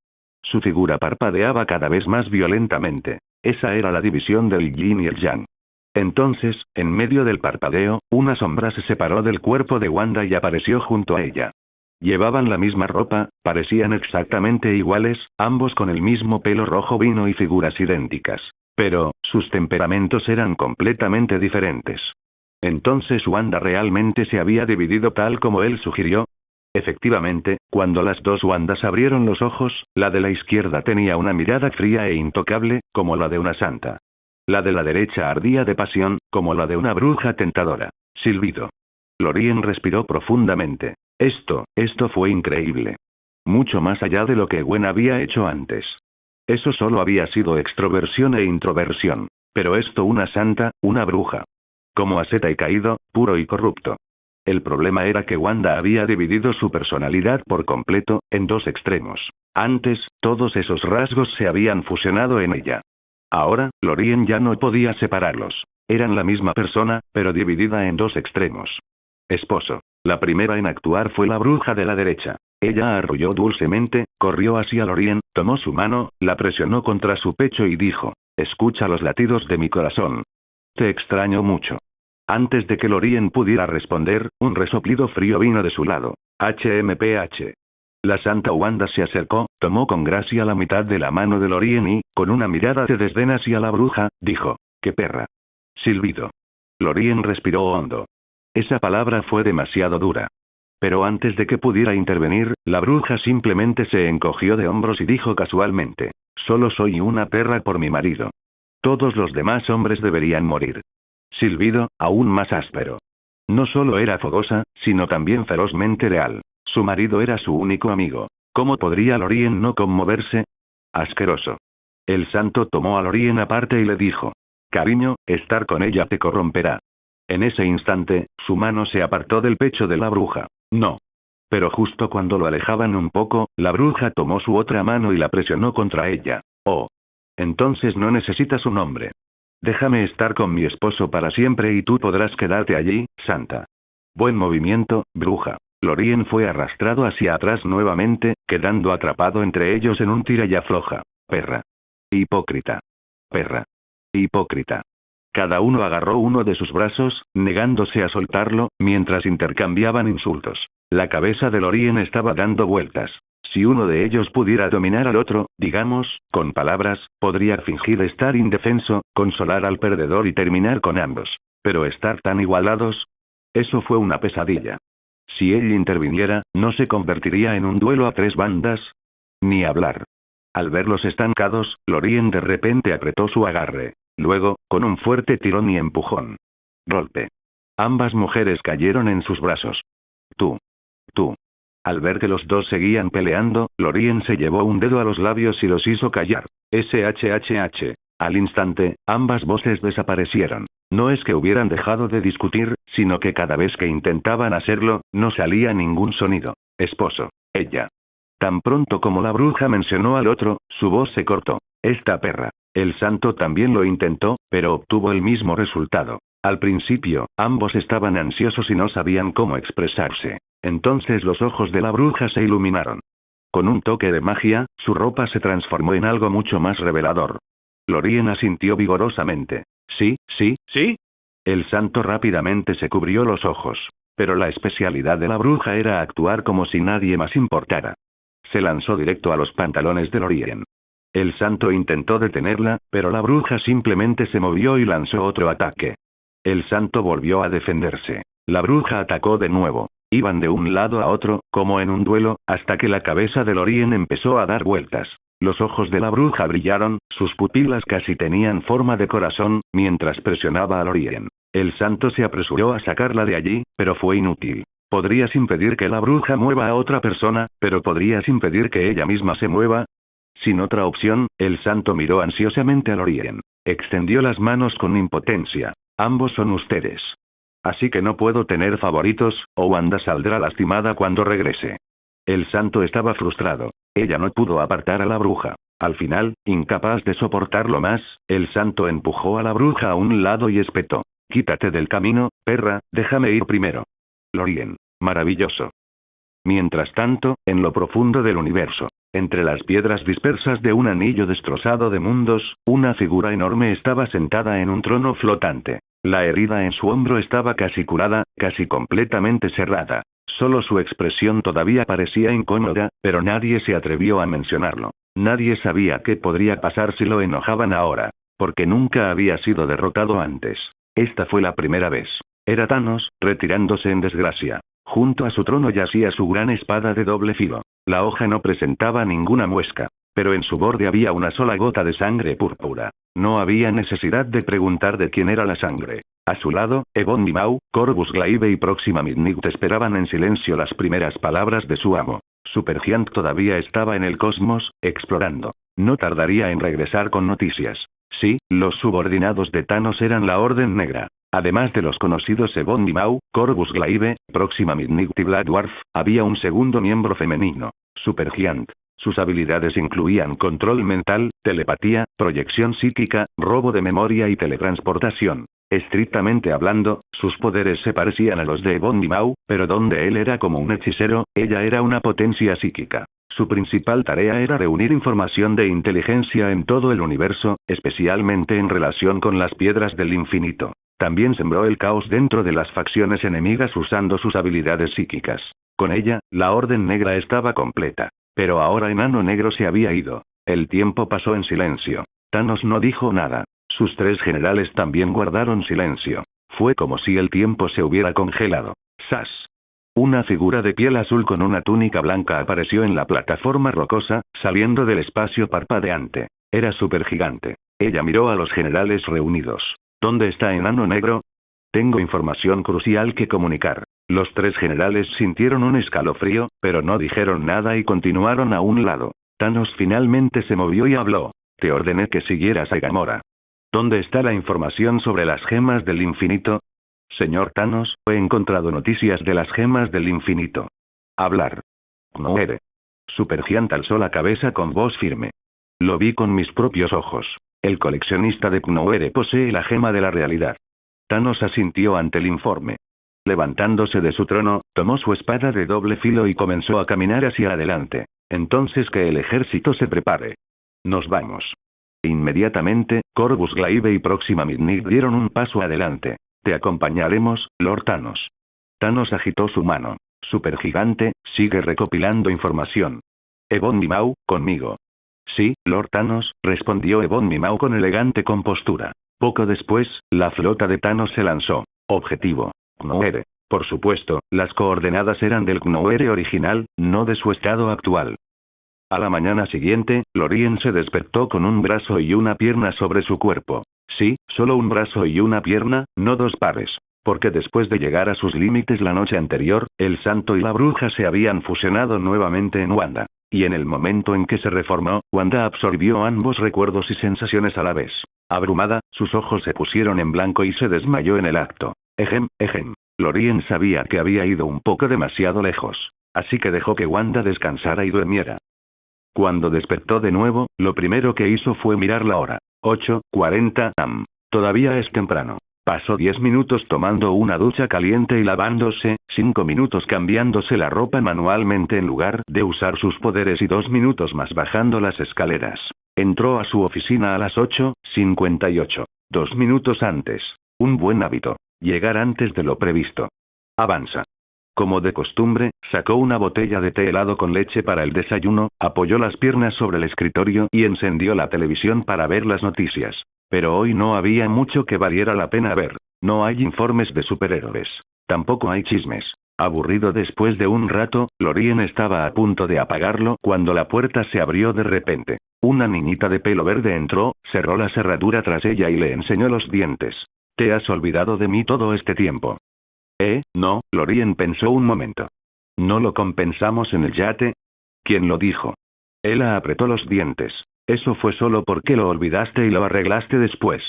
Su figura parpadeaba cada vez más violentamente. Esa era la división del yin y el yang. Entonces, en medio del parpadeo, una sombra se separó del cuerpo de Wanda y apareció junto a ella. Llevaban la misma ropa, parecían exactamente iguales, ambos con el mismo pelo rojo vino y figuras idénticas. Pero, sus temperamentos eran completamente diferentes. Entonces Wanda realmente se había dividido tal como él sugirió. Efectivamente, cuando las 2 Wandas abrieron los ojos, la de la izquierda tenía una mirada fría e intocable, como la de una santa. La de la derecha ardía de pasión, como la de una bruja tentadora. Silbido. Lorien respiró profundamente. Esto fue increíble. Mucho más allá de lo que Gwen había hecho antes. Eso solo había sido extroversión e introversión. Pero esto una santa, una bruja. Como asceta y caído, puro y corrupto. El problema era que Wanda había dividido su personalidad por completo, en 2 extremos. Antes, todos esos rasgos se habían fusionado en ella. Ahora, Lorien ya no podía separarlos. Eran la misma persona, pero dividida en 2 extremos. Esposo. La primera en actuar fue la bruja de la derecha. Ella arrulló dulcemente, corrió hacia Lorien, tomó su mano, la presionó contra su pecho y dijo, Escucha los latidos de mi corazón. Te extraño mucho. Antes de que Lorien pudiera responder, un resoplido frío vino de su lado. HMPH. La Santa Wanda se acercó, tomó con gracia la mitad de la mano de Lorien y, con una mirada de desdén hacia la bruja, dijo: ¡Qué perra! Silbido. Lorien respiró hondo. Esa palabra fue demasiado dura. Pero antes de que pudiera intervenir, la bruja simplemente se encogió de hombros y dijo casualmente: solo soy una perra por mi marido. Todos los demás hombres deberían morir. Silbido, aún más áspero. No solo era fogosa, sino también ferozmente leal. Su marido era su único amigo. ¿Cómo podría Lorien no conmoverse? Asqueroso. El santo tomó a Lorien aparte y le dijo: cariño, estar con ella te corromperá. En ese instante, su mano se apartó del pecho de la bruja. No. Pero justo cuando lo alejaban un poco, la bruja tomó su otra mano y la presionó contra ella. Oh. Entonces no necesitas un hombre. Déjame estar con mi esposo para siempre y tú podrás quedarte allí, santa. Buen movimiento, bruja. Lorien fue arrastrado hacia atrás nuevamente, quedando atrapado entre ellos en un tira y afloja. Perra. Hipócrita. Perra. Hipócrita. Cada uno agarró uno de sus brazos, negándose a soltarlo, mientras intercambiaban insultos. La cabeza de Lorien estaba dando vueltas. Si uno de ellos pudiera dominar al otro, digamos, con palabras, podría fingir estar indefenso, consolar al perdedor y terminar con ambos. Pero estar tan igualados. Eso fue una pesadilla. Si él interviniera, ¿no se convertiría en un duelo a tres bandas? Ni hablar. Al verlos estancados, Lorien de repente apretó su agarre. Luego, con un fuerte tirón y empujón. Golpe. Ambas mujeres cayeron en sus brazos. Tú. Al ver que los dos seguían peleando, Lorien se llevó un dedo a los labios y los hizo callar. SHHH. Al instante, ambas voces desaparecieron. No es que hubieran dejado de discutir, sino que cada vez que intentaban hacerlo, no salía ningún sonido. Esposo. Ella. Tan pronto como la bruja mencionó al otro, su voz se cortó. Esta perra. El santo también lo intentó, pero obtuvo el mismo resultado. Al principio, ambos estaban ansiosos y no sabían cómo expresarse. Entonces los ojos de la bruja se iluminaron. Con un toque de magia, su ropa se transformó en algo mucho más revelador. Lorien asintió vigorosamente. Sí. El santo rápidamente se cubrió los ojos. Pero la especialidad de la bruja era actuar como si nadie más importara. Se lanzó directo a los pantalones de Lorien. El santo intentó detenerla, pero la bruja simplemente se movió y lanzó otro ataque. El santo volvió a defenderse. La bruja atacó de nuevo. Iban de un lado a otro, como en un duelo, hasta que la cabeza de Lorien empezó a dar vueltas. Los ojos de la bruja brillaron, sus pupilas casi tenían forma de corazón, mientras presionaba a Lorien. El santo se apresuró a sacarla de allí, pero fue inútil. Podrías impedir que la bruja mueva a otra persona, pero podrías impedir que ella misma se mueva. Sin otra opción, el santo miró ansiosamente a Lorien. Extendió las manos con impotencia. Ambos son ustedes. Así que no puedo tener favoritos, o Wanda saldrá lastimada cuando regrese. El santo estaba frustrado. Ella no pudo apartar a la bruja. Al final, incapaz de soportarlo más, el santo empujó a la bruja a un lado y espetó. Quítate del camino, perra, déjame ir primero. Lorien. Maravilloso. Mientras tanto, en lo profundo del universo, entre las piedras dispersas de un anillo destrozado de mundos, una figura enorme estaba sentada en un trono flotante. La herida en su hombro estaba casi curada, casi completamente cerrada. Solo su expresión todavía parecía incómoda, pero nadie se atrevió a mencionarlo. Nadie sabía qué podría pasar si lo enojaban ahora, porque nunca había sido derrotado antes. Esta fue la primera vez. Era Thanos, retirándose en desgracia. Junto a su trono yacía su gran espada de doble filo. La hoja no presentaba ninguna muesca, pero en su borde había una sola gota de sangre púrpura. No había necesidad de preguntar de quién era la sangre. A su lado, Ebony Maw, Corvus Glaive y Próxima Midnight esperaban en silencio las primeras palabras de su amo. Supergiant todavía estaba en el cosmos, explorando. No tardaría en regresar con noticias. Sí, los subordinados de Thanos eran la Orden Negra. Además de los conocidos Ebony Maw, Corvus Glaive, Próxima Midnight y Black Dwarf, había un segundo miembro femenino. Supergiant. Sus habilidades incluían control mental, telepatía, proyección psíquica, robo de memoria y teletransportación. Estrictamente hablando, sus poderes se parecían a los de Ebony Maw, pero donde él era como un hechicero, ella era una potencia psíquica. Su principal tarea era reunir información de inteligencia en todo el universo, especialmente en relación con las piedras del infinito. También sembró el caos dentro de las facciones enemigas usando sus habilidades psíquicas. Con ella, la Orden Negra estaba completa. Pero ahora Enano Negro se había ido. El tiempo pasó en silencio. Thanos no dijo nada. Sus 3 generales también guardaron silencio. Fue como si el tiempo se hubiera congelado. ¡Sas! Una figura de piel azul con una túnica blanca apareció en la plataforma rocosa, saliendo del espacio parpadeante. Era supergigante. Ella miró a los generales reunidos. ¿Dónde está Enano Negro? Tengo información crucial que comunicar. Los 3 generales sintieron un escalofrío, pero no dijeron nada y continuaron a un lado. Thanos finalmente se movió y habló. Te ordené que siguieras a Gamora. ¿Dónde está la información sobre las gemas del infinito? Señor Thanos, he encontrado noticias de las gemas del infinito. Hablar. K'noere. Supergiant alzó la cabeza con voz firme. Lo vi con mis propios ojos. El coleccionista de K'noere posee la gema de la realidad. Thanos asintió ante el informe. Levantándose de su trono, tomó su espada de doble filo y comenzó a caminar hacia adelante. Entonces que el ejército se prepare. Nos vamos. Inmediatamente, Corvus Glaive y Próxima Midnight dieron un paso adelante. Te acompañaremos, Lord Thanos. Thanos agitó su mano. Supergigante, sigue recopilando información. Ebon Mimau, conmigo. Sí, Lord Thanos, respondió Ebon Mimau con elegante compostura. Poco después, la flota de Thanos se lanzó. Objetivo. K'noere. Por supuesto, las coordenadas eran del K'noere original, no de su estado actual. A la mañana siguiente, Lorien se despertó con un brazo y una pierna sobre su cuerpo. Sí, solo un brazo y una pierna, no 2 pares. Porque después de llegar a sus límites la noche anterior, el santo y la bruja se habían fusionado nuevamente en Wanda. Y en el momento en que se reformó, Wanda absorbió ambos recuerdos y sensaciones a la vez. Abrumada, sus ojos se pusieron en blanco y se desmayó en el acto. Ejem. Lorien sabía que había ido un poco demasiado lejos. Así que dejó que Wanda descansara y durmiera. Cuando despertó de nuevo, lo primero que hizo fue mirar la hora. 8:40 am. Todavía es temprano. Pasó 10 minutos tomando una ducha caliente y lavándose, 5 minutos cambiándose la ropa manualmente en lugar de usar sus poderes y 2 minutos más bajando las escaleras. Entró a su oficina a las 8:58. 2 minutos antes. Un buen hábito. Llegar antes de lo previsto. Avanza. Como de costumbre, sacó una botella de té helado con leche para el desayuno, apoyó las piernas sobre el escritorio y encendió la televisión para ver las noticias. Pero hoy no había mucho que valiera la pena ver. No hay informes de superhéroes. Tampoco hay chismes. Aburrido después de un rato, Lorien estaba a punto de apagarlo cuando la puerta se abrió de repente. Una niñita de pelo verde entró, cerró la cerradura tras ella y le enseñó los dientes. ¿Te has olvidado de mí todo este tiempo? No, Lorien pensó un momento. ¿No lo compensamos en el yate? ¿Quién lo dijo? Ella apretó los dientes. Eso fue solo porque lo olvidaste y lo arreglaste después.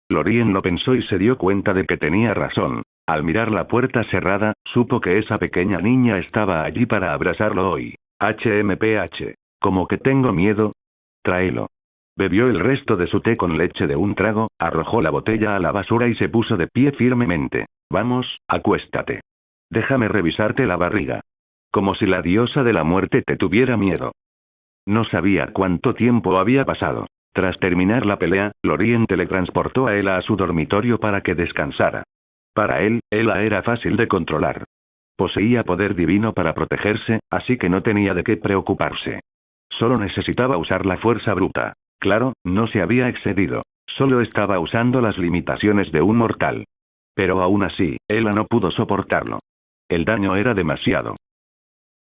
Lorien lo pensó y se dio cuenta de que tenía razón. Al mirar la puerta cerrada, supo que esa pequeña niña estaba allí para abrazarlo hoy. HMPH. ¿Cómo que tengo miedo? Tráelo. Bebió el resto de su té con leche de un trago, arrojó la botella a la basura y se puso de pie firmemente. Vamos, acuéstate. Déjame revisarte la barriga. Como si la diosa de la muerte te tuviera miedo. No sabía cuánto tiempo había pasado. Tras terminar la pelea, Lorien teletransportó a Ella a su dormitorio para que descansara. Para él, Ella era fácil de controlar. Poseía poder divino para protegerse, así que no tenía de qué preocuparse. Solo necesitaba usar la fuerza bruta. Claro, no se había excedido. Solo estaba usando las limitaciones de un mortal. Pero aún así, Ella no pudo soportarlo. El daño era demasiado.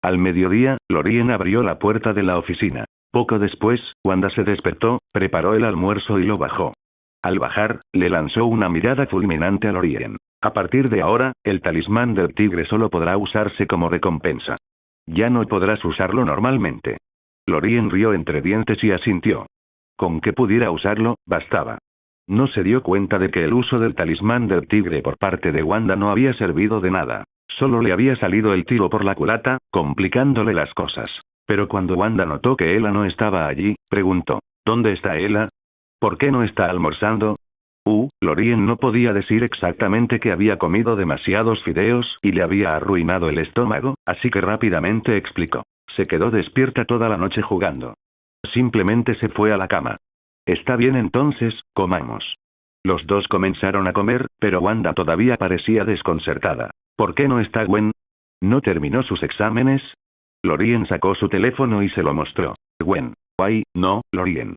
Al mediodía, Lorien abrió la puerta de la oficina. Poco después, Wanda se despertó, preparó el almuerzo y lo bajó. Al bajar, le lanzó una mirada fulminante a Lorien. A partir de ahora, el talismán del tigre solo podrá usarse como recompensa. Ya no podrás usarlo normalmente. Lorien rió entre dientes y asintió. Con que pudiera usarlo, bastaba. No se dio cuenta de que el uso del talismán del tigre por parte de Wanda no había servido de nada. Solo le había salido el tiro por la culata, complicándole las cosas. Pero cuando Wanda notó que Ella no estaba allí, preguntó, ¿dónde está Ella? ¿Por qué no está almorzando? Lorien no podía decir exactamente que había comido demasiados fideos y le había arruinado el estómago, así que rápidamente explicó. se quedó despierta toda la noche jugando. Simplemente se fue a la cama. Está bien entonces, comamos. Los dos comenzaron a comer, pero Wanda todavía parecía desconcertada. ¿Por qué no está Gwen? ¿No terminó sus exámenes? Lorien sacó su teléfono y se lo mostró. Gwen. Ay, no, Lorien.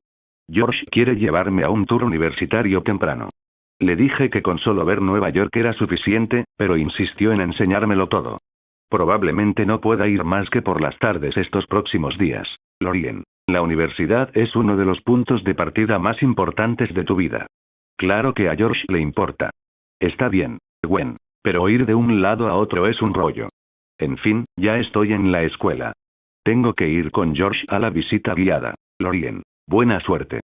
George quiere llevarme a un tour universitario temprano. Le dije que con solo ver Nueva York era suficiente, pero insistió en enseñármelo todo. Probablemente no pueda ir más que por las tardes estos próximos días. Lorien, la universidad es uno de los puntos de partida más importantes de tu vida. Claro que a George le importa. Está bien, Gwen, pero ir de un lado a otro es un rollo. En fin, ya estoy en la escuela. Tengo que ir con George a la visita guiada. Lorien, buena suerte.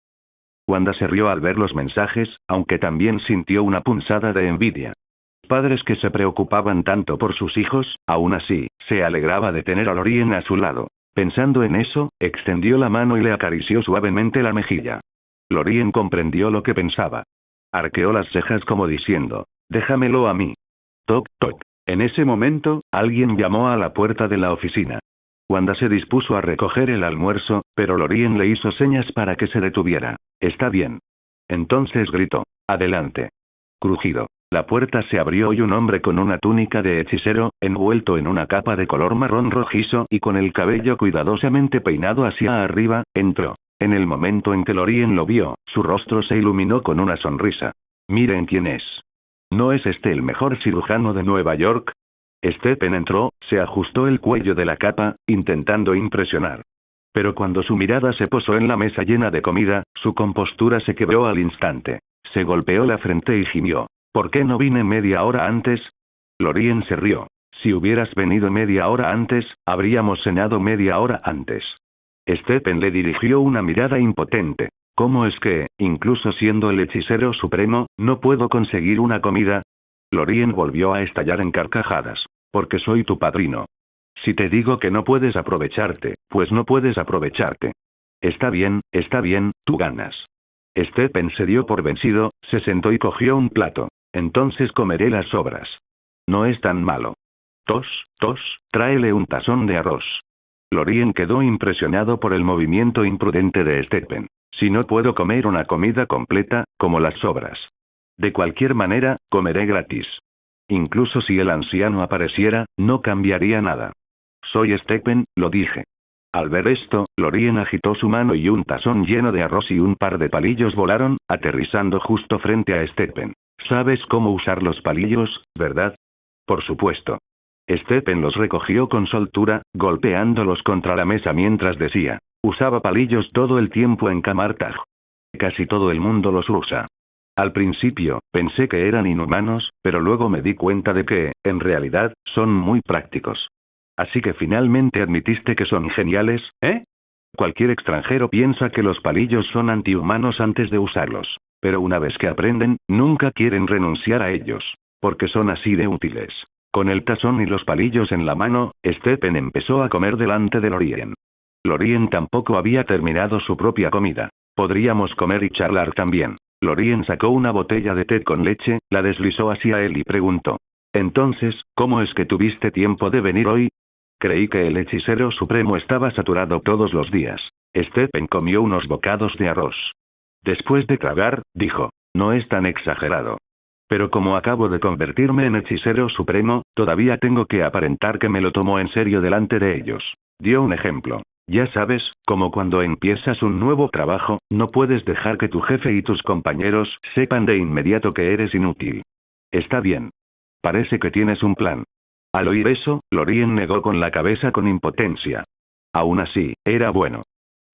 Wanda se rió al ver los mensajes, aunque también sintió una punzada de envidia. Padres que se preocupaban tanto por sus hijos, aún así, se alegraba de tener a Lorien a su lado. Pensando en eso, extendió la mano y le acarició suavemente la mejilla. Lorien comprendió lo que pensaba. Arqueó las cejas como diciendo, déjamelo a mí. Toc, toc. En ese momento, alguien llamó a la puerta de la oficina. Wanda se dispuso a recoger el almuerzo, pero Lorien le hizo señas para que se detuviera. Está bien. Entonces gritó, adelante. Crujido. La puerta se abrió y un hombre con una túnica de hechicero, envuelto en una capa de color marrón rojizo y con el cabello cuidadosamente peinado hacia arriba, entró. En el momento en que Lorien lo vio, su rostro se iluminó con una sonrisa. Miren quién es. ¿No es este el mejor cirujano de Nueva York? Stephen entró, se ajustó el cuello de la capa, intentando impresionar. Pero cuando su mirada se posó en la mesa llena de comida, su compostura se quebró al instante. Se golpeó la frente y gimió. ¿Por qué no vine media hora antes? Lorien se rió. Si hubieras venido media hora antes, habríamos cenado media hora antes. Stephen le dirigió una mirada impotente. ¿Cómo es que, incluso siendo el hechicero supremo, no puedo conseguir una comida? Lorien volvió a estallar en carcajadas. Porque soy tu padrino. Si te digo que no puedes aprovecharte, pues no puedes aprovecharte. Está bien, tú ganas. Stephen se dio por vencido, se sentó y cogió un plato. Entonces comeré las sobras. No es tan malo. Tos, tráele un tazón de arroz. Lorien quedó impresionado por el movimiento imprudente de Stephen. Si no puedo comer una comida completa, como las sobras. De cualquier manera, comeré gratis. Incluso si el anciano apareciera, no cambiaría nada. Soy Stephen, lo dije. Al ver esto, Lorien agitó su mano y un tazón lleno de arroz y un par de palillos volaron, aterrizando justo frente a Stephen. ¿Sabes cómo usar los palillos, verdad? Por supuesto. Stephen los recogió con soltura, golpeándolos contra la mesa mientras decía, usaba palillos todo el tiempo en Camartag. Casi todo el mundo los usa. Al principio, pensé que eran inhumanos, pero luego me di cuenta de que, en realidad, son muy prácticos. Así que finalmente admitiste que son geniales, ¿eh? Cualquier extranjero piensa que los palillos son antihumanos antes de usarlos. Pero una vez que aprenden, nunca quieren renunciar a ellos. Porque son así de útiles. Con el tazón y los palillos en la mano, Stephen empezó a comer delante de Lorien. Lorien tampoco había terminado su propia comida. Podríamos comer y charlar también. Lorien sacó una botella de té con leche, la deslizó hacia él y preguntó. Entonces, ¿cómo es que tuviste tiempo de venir hoy? Creí que el hechicero supremo estaba saturado todos los días. Stephen comió unos bocados de arroz. Después de tragar, dijo, no es tan exagerado. Pero como acabo de convertirme en hechicero supremo, todavía tengo que aparentar que me lo tomo en serio delante de ellos. Dio un ejemplo. Ya sabes, como cuando empiezas un nuevo trabajo, no puedes dejar que tu jefe y tus compañeros sepan de inmediato que eres inútil. Está bien. Parece que tienes un plan. Al oír eso, Lorien negó con la cabeza con impotencia. Aún así, era bueno.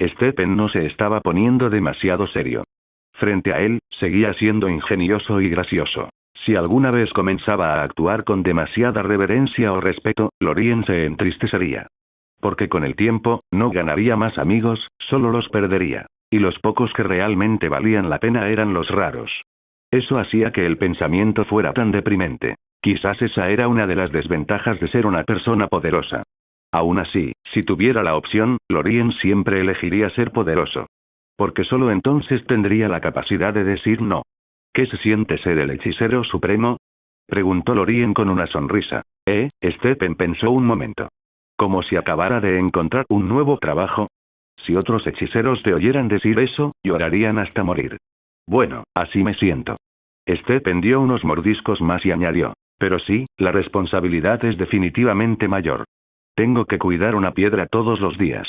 Stephen no se estaba poniendo demasiado serio. Frente a él, seguía siendo ingenioso y gracioso. Si alguna vez comenzaba a actuar con demasiada reverencia o respeto, Lorien se entristecería. Porque con el tiempo, no ganaría más amigos, solo los perdería. Y los pocos que realmente valían la pena eran los raros. Eso hacía que el pensamiento fuera tan deprimente. Quizás esa era una de las desventajas de ser una persona poderosa. Aún así, si tuviera la opción, Lorien siempre elegiría ser poderoso. Porque solo entonces tendría la capacidad de decir no. ¿Qué se siente ser el hechicero supremo? Preguntó Lorien con una sonrisa. Stephen pensó un momento. Como si acabara de encontrar un nuevo trabajo. Si otros hechiceros te oyeran decir eso, llorarían hasta morir. Bueno, así me siento. Stephen dio unos mordiscos más y añadió. Pero sí, la responsabilidad es definitivamente mayor. Tengo que cuidar una piedra todos los días.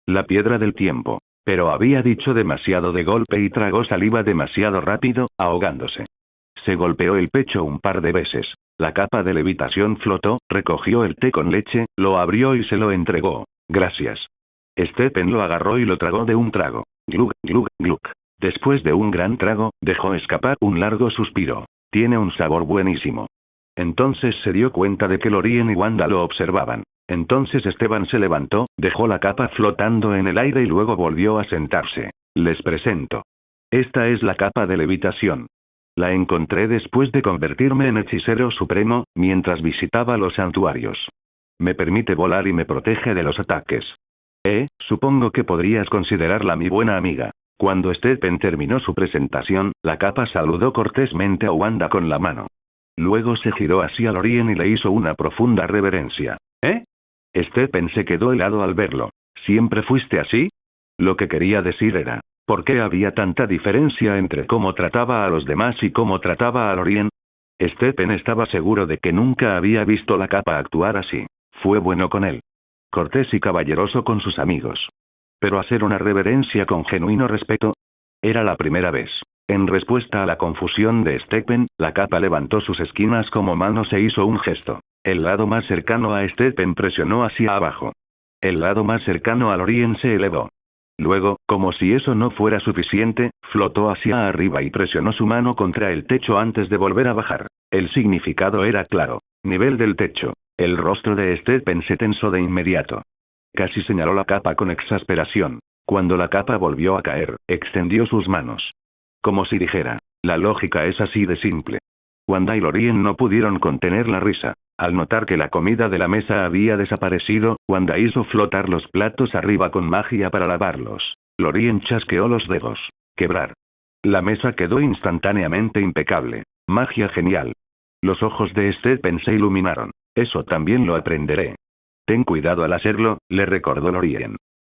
La piedra del tiempo. Pero había dicho demasiado de golpe y tragó saliva demasiado rápido, ahogándose. Se golpeó el pecho un par de veces. La capa de levitación flotó, recogió el té con leche, lo abrió y se lo entregó. Gracias. Stephen lo agarró y lo tragó de un trago. Glug, glug, glug. Después de un gran trago, dejó escapar un largo suspiro. Tiene un sabor buenísimo. Entonces se dio cuenta de que Lorien y Wanda lo observaban. Entonces Esteban se levantó, dejó la capa flotando en el aire y luego volvió a sentarse. Les presento. Esta es la capa de levitación. La encontré después de convertirme en hechicero supremo, mientras visitaba los santuarios. Me permite volar y me protege de los ataques. Supongo que podrías considerarla mi buena amiga. Cuando Stephen terminó su presentación, la capa saludó cortésmente a Wanda con la mano. Luego se giró hacia Lorien y le hizo una profunda reverencia. Stephen se quedó helado al verlo. ¿Siempre fuiste así? Lo que quería decir era, ¿por qué había tanta diferencia entre cómo trataba a los demás y cómo trataba a Lorien? Stephen estaba seguro de que nunca había visto la capa actuar así. Fue bueno con él. Cortés y caballeroso con sus amigos. Pero hacer una reverencia con genuino respeto. Era la primera vez. En respuesta a la confusión de Stephen, la capa levantó sus esquinas como manos e hizo un gesto. El lado más cercano a Stephen presionó hacia abajo. El lado más cercano a Lorien se elevó. Luego, como si eso no fuera suficiente, flotó hacia arriba y presionó su mano contra el techo antes de volver a bajar. El significado era claro. Nivel del techo. El rostro de Stephen se tensó de inmediato. Casi señaló la capa con exasperación. Cuando la capa volvió a caer, extendió sus manos. Como si dijera, la lógica es así de simple. Wanda y Lorien no pudieron contener la risa. Al notar que la comida de la mesa había desaparecido, Wanda hizo flotar los platos arriba con magia para lavarlos. Lorien chasqueó los dedos. Quebrar. La mesa quedó instantáneamente impecable. Magia genial. Los ojos de Stephen se iluminaron. Eso también lo aprenderé. Ten cuidado al hacerlo, le recordó Lorien.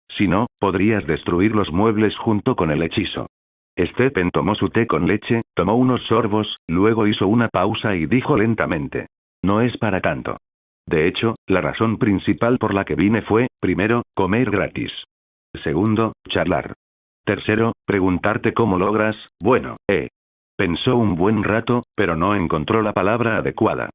Si no, podrías destruir los muebles junto con el hechizo. Stephen tomó su té con leche, tomó unos sorbos, luego hizo una pausa y dijo lentamente. No es para tanto. De hecho, la razón principal por la que vine fue, primero, comer gratis. Segundo, charlar. Tercero, preguntarte cómo logras, Pensó un buen rato, pero no encontró la palabra adecuada.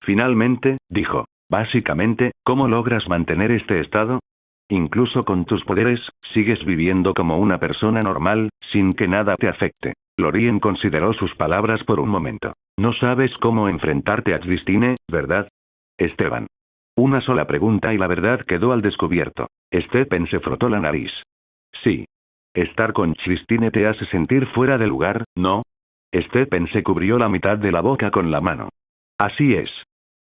Finalmente, dijo, básicamente, ¿cómo logras mantener este estado? Incluso con tus poderes, sigues viviendo como una persona normal, sin que nada te afecte. Lorien consideró sus palabras por un momento. No sabes cómo enfrentarte a Christine, ¿verdad? Esteban. Una sola pregunta y la verdad quedó al descubierto. Stephen se frotó la nariz. Sí. Estar con Christine te hace sentir fuera de lugar, ¿no? Stephen se cubrió la mitad de la boca con la mano. Así es.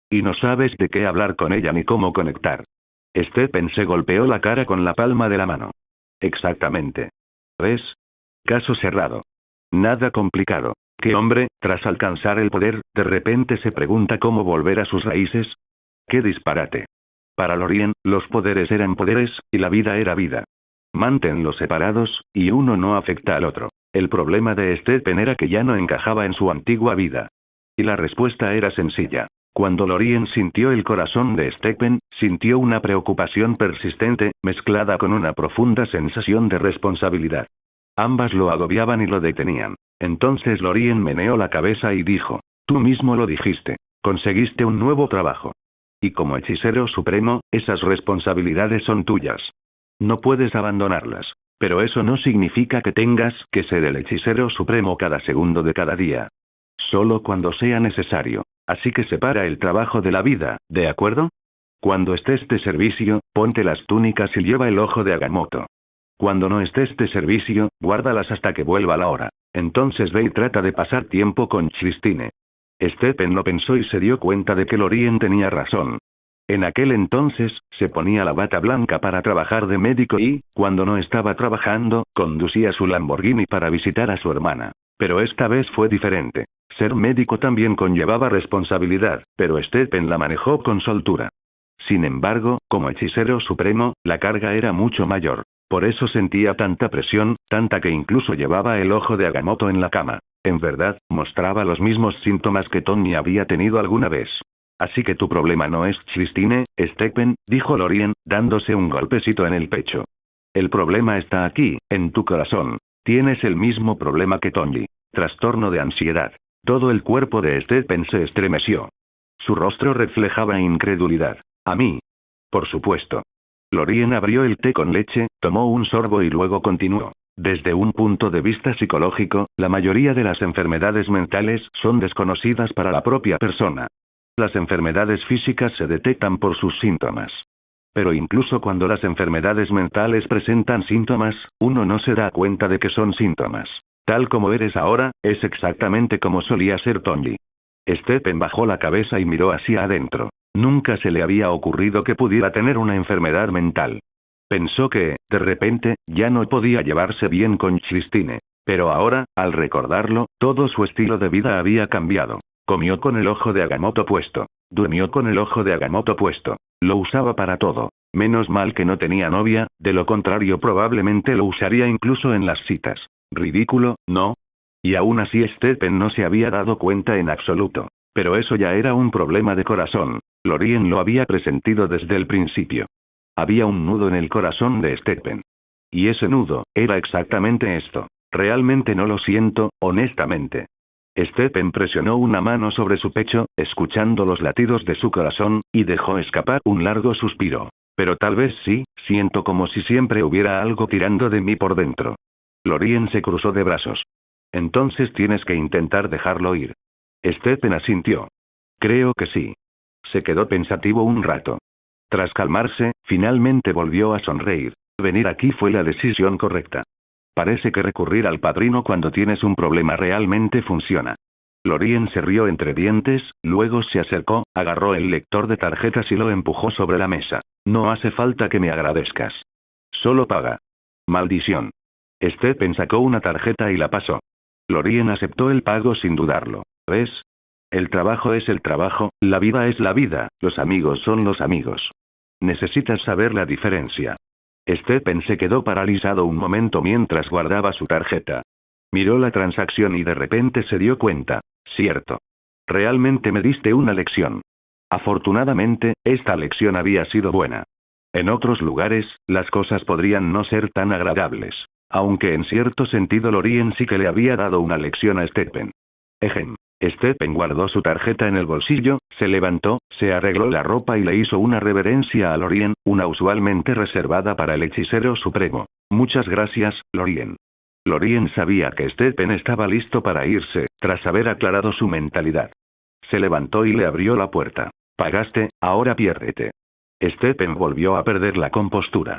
Y no sabes de qué hablar con ella ni cómo conectar. Stephen se golpeó la cara con la palma de la mano. Exactamente. ¿Ves? Caso cerrado. Nada complicado. ¿Qué hombre, tras alcanzar el poder, de repente se pregunta cómo volver a sus raíces? ¡Qué disparate! Para Lorien, los poderes eran poderes, y la vida era vida. Manténlos separados, y uno no afecta al otro. El problema de Stephen era que ya no encajaba en su antigua vida. Y la respuesta era sencilla. Cuando Lorien sintió el corazón de Stephen, sintió una preocupación persistente, mezclada con una profunda sensación de responsabilidad. Ambas lo agobiaban y lo detenían. Entonces Lorien meneó la cabeza y dijo, tú mismo lo dijiste, conseguiste un nuevo trabajo. Y como hechicero supremo, esas responsabilidades son tuyas. No puedes abandonarlas. Pero eso no significa que tengas que ser el hechicero supremo cada segundo de cada día. Solo cuando sea necesario. Así que separa el trabajo de la vida, ¿de acuerdo? Cuando estés de servicio, ponte las túnicas y lleva el ojo de Agamotto. Cuando no estés de servicio, guárdalas hasta que vuelva la hora. Entonces ve y trata de pasar tiempo con Christine. Stephen lo pensó y se dio cuenta de que Lorien tenía razón. En aquel entonces, se ponía la bata blanca para trabajar de médico y, cuando no estaba trabajando, conducía su Lamborghini para visitar a su hermana. Pero esta vez fue diferente. Ser médico también conllevaba responsabilidad, pero Stephen la manejó con soltura. Sin embargo, como hechicero supremo, la carga era mucho mayor. Por eso sentía tanta presión, tanta que incluso llevaba el ojo de Agamotto en la cama. En verdad, mostraba los mismos síntomas que Tony había tenido alguna vez. Así que tu problema no es Christine, Stephen, dijo Lorien, dándose un golpecito en el pecho. El problema está aquí, en tu corazón. Tienes el mismo problema que Tony. Trastorno de ansiedad. Todo el cuerpo de Stephen se estremeció. Su rostro reflejaba incredulidad. ¿A mí? Por supuesto. Lorien abrió el té con leche, tomó un sorbo y luego continuó. Desde un punto de vista psicológico, la mayoría de las enfermedades mentales son desconocidas para la propia persona. Las enfermedades físicas se detectan por sus síntomas. Pero incluso cuando las enfermedades mentales presentan síntomas, uno no se da cuenta de que son síntomas. Tal como eres ahora, es exactamente como solía ser Tony. Stephen bajó la cabeza y miró hacia adentro. Nunca se le había ocurrido que pudiera tener una enfermedad mental. Pensó que, de repente, ya no podía llevarse bien con Christine. Pero ahora, al recordarlo, todo su estilo de vida había cambiado. Comió con el ojo de Agamotto puesto. Durmió con el ojo de Agamotto puesto. Lo usaba para todo. Menos mal que no tenía novia, de lo contrario probablemente lo usaría incluso en las citas. Ridículo, ¿no? Y aún así Stephen no se había dado cuenta en absoluto. Pero eso ya era un problema de corazón. Lorien lo había presentido desde el principio. Había un nudo en el corazón de Stephen. Y ese nudo, era exactamente esto. Realmente no lo siento, honestamente. Stephen presionó una mano sobre su pecho, escuchando los latidos de su corazón, y dejó escapar un largo suspiro. Pero tal vez sí, siento como si siempre hubiera algo tirando de mí por dentro. Lorien se cruzó de brazos. Entonces tienes que intentar dejarlo ir. Stephen asintió. Creo que sí. Se quedó pensativo un rato. Tras calmarse, finalmente volvió a sonreír. Venir aquí fue la decisión correcta. Parece que recurrir al padrino cuando tienes un problema realmente funciona. Lorien se rió entre dientes, luego se acercó, agarró el lector de tarjetas y lo empujó sobre la mesa. No hace falta que me agradezcas. Solo paga. Maldición. Stephen sacó una tarjeta y la pasó. Lorien aceptó el pago sin dudarlo. ¿Ves? El trabajo es el trabajo, la vida es la vida, los amigos son los amigos. Necesitas saber la diferencia. Stephen se quedó paralizado un momento mientras guardaba su tarjeta. Miró la transacción y de repente se dio cuenta. Cierto. Realmente me diste una lección. Afortunadamente, esta lección había sido buena. En otros lugares, las cosas podrían no ser tan agradables. Aunque en cierto sentido Lorien sí que le había dado una lección a Stephen. Ejem. Stephen guardó su tarjeta en el bolsillo, se levantó, se arregló la ropa y le hizo una reverencia a Lorien, una usualmente reservada para el hechicero supremo. Muchas gracias, Lorien. Lorien sabía que Stephen estaba listo para irse, tras haber aclarado su mentalidad. Se levantó y le abrió la puerta. Pagaste, ahora piérdete. Stephen volvió a perder la compostura.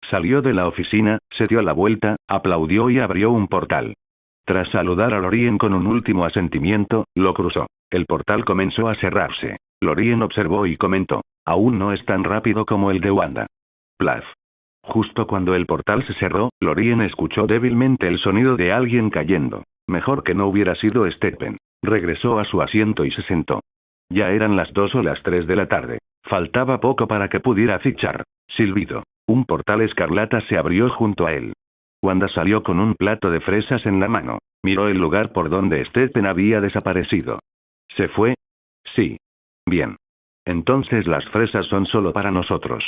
Salió de la oficina, se dio la vuelta, aplaudió y abrió un portal. Tras saludar a Lorien con un último asentimiento, lo cruzó. El portal comenzó a cerrarse. Lorien observó y comentó. Aún no es tan rápido como el de Wanda. Plaf. Justo cuando el portal se cerró, Lorien escuchó débilmente el sonido de alguien cayendo. Mejor que no hubiera sido Stephen. Regresó a su asiento y se sentó. Ya eran las 2 o las 3 de la tarde. Faltaba poco para que pudiera fichar. Silbido. Un portal escarlata se abrió junto a él. Wanda salió con un plato de fresas en la mano. Miró el lugar por donde Stephen había desaparecido. ¿Se fue? Sí. Bien. Entonces las fresas son solo para nosotros. ...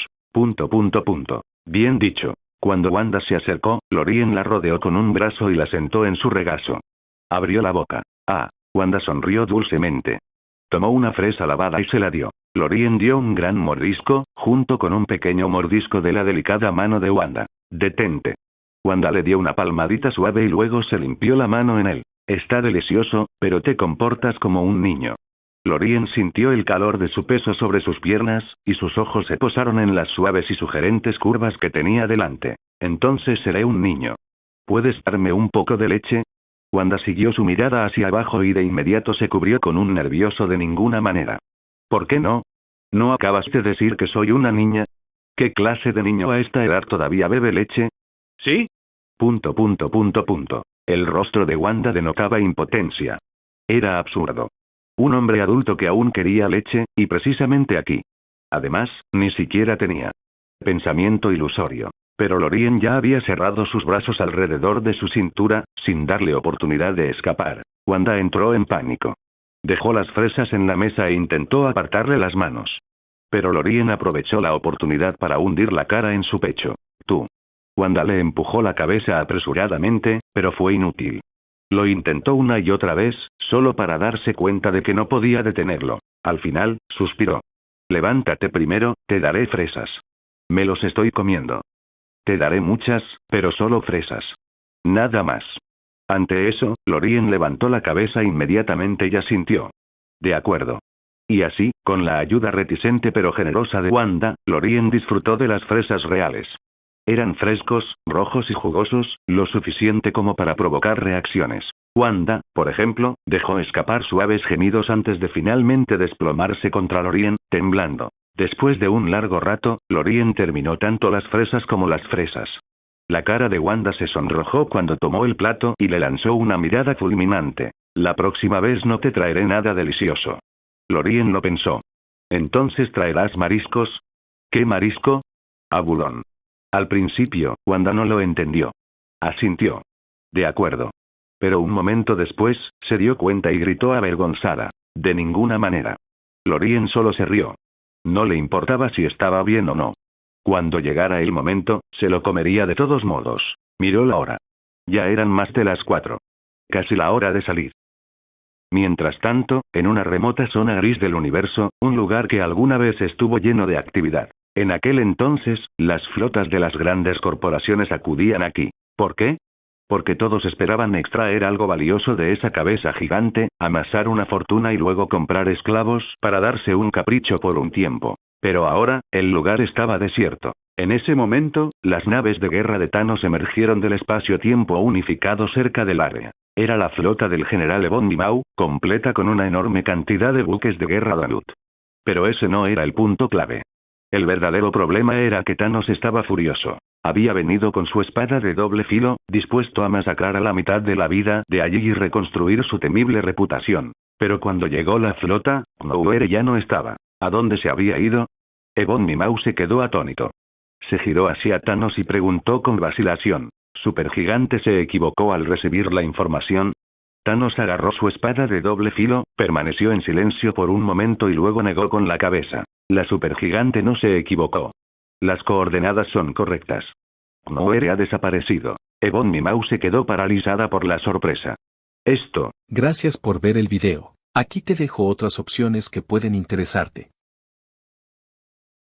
Bien dicho. Cuando Wanda se acercó, Lorien la rodeó con un brazo y la sentó en su regazo. Abrió la boca. Ah. Wanda sonrió dulcemente. Tomó una fresa lavada y se la dio. Lorien dio un gran mordisco, junto con un pequeño mordisco de la delicada mano de Wanda. Detente. Wanda le dio una palmadita suave y luego se limpió la mano en él. Está delicioso, pero te comportas como un niño. Lorien sintió el calor de su peso sobre sus piernas, y sus ojos se posaron en las suaves y sugerentes curvas que tenía delante. Entonces seré un niño. ¿Puedes darme un poco de leche? Wanda siguió su mirada hacia abajo y de inmediato se cubrió con un nervioso de ninguna manera. ¿Por qué no? ¿No acabas de decir que soy una niña? ¿Qué clase de niño a esta edad todavía bebe leche? ¿Sí? ... El rostro de Wanda denotaba impotencia. Era absurdo. Un hombre adulto que aún quería leche, y precisamente aquí. Además, ni siquiera tenía pensamiento ilusorio. Pero Lorien ya había cerrado sus brazos alrededor de su cintura, sin darle oportunidad de escapar. Wanda entró en pánico. Dejó las fresas en la mesa e intentó apartarle las manos. Pero Lorien aprovechó la oportunidad para hundir la cara en su pecho. Tú. Wanda le empujó la cabeza apresuradamente, pero fue inútil. Lo intentó una y otra vez, solo para darse cuenta de que no podía detenerlo. Al final, suspiró. Levántate primero, te daré fresas. Me los estoy comiendo. Te daré muchas, pero solo fresas. Nada más. Ante eso, Lorien levantó la cabeza inmediatamente y asintió. De acuerdo. Y así, con la ayuda reticente pero generosa de Wanda, Lorien disfrutó de las fresas reales. Eran frescos, rojos y jugosos, lo suficiente como para provocar reacciones. Wanda, por ejemplo, dejó escapar suaves gemidos antes de finalmente desplomarse contra Lorien, temblando. Después de un largo rato, Lorien terminó tanto las fresas como las fresas. La cara de Wanda se sonrojó cuando tomó el plato y le lanzó una mirada fulminante. La próxima vez no te traeré nada delicioso. Lorien lo pensó. ¿Entonces traerás mariscos? ¿Qué marisco? Abulón. Al principio, Wanda no lo entendió. Asintió. De acuerdo. Pero un momento después, se dio cuenta y gritó avergonzada. De ninguna manera. Lorien solo se rió. No le importaba si estaba bien o no. Cuando llegara el momento, se lo comería de todos modos. Miró la hora. Ya eran más de las 4. Casi la hora de salir. Mientras tanto, en una remota zona gris del universo, un lugar que alguna vez estuvo lleno de actividad. En aquel entonces, las flotas de las grandes corporaciones acudían aquí. ¿Por qué? Porque todos esperaban extraer algo valioso de esa cabeza gigante, amasar una fortuna y luego comprar esclavos para darse un capricho por un tiempo. Pero ahora, el lugar estaba desierto. En ese momento, las naves de guerra de Thanos emergieron del espacio-tiempo unificado cerca del área. Era la flota del general Ebon Maw, completa con una enorme cantidad de buques de guerra Danut. Pero ese no era el punto clave. El verdadero problema era que Thanos estaba furioso. Había venido con su espada de doble filo, dispuesto a masacrar a la mitad de la vida de allí y reconstruir su temible reputación. Pero cuando llegó la flota, Knowhere ya no estaba. ¿A dónde se había ido? Ebon Maw se quedó atónito. Se giró hacia Thanos y preguntó con vacilación. ¿Supergigante se equivocó al recibir la información? Thanos agarró su espada de doble filo, permaneció en silencio por un momento y luego negó con la cabeza. La supergigante no se equivocó. Las coordenadas son correctas. Knowhere ha desaparecido. Ebon Maw se quedó paralizada por la sorpresa. Esto. Gracias por ver el video. Aquí te dejo otras opciones que pueden interesarte.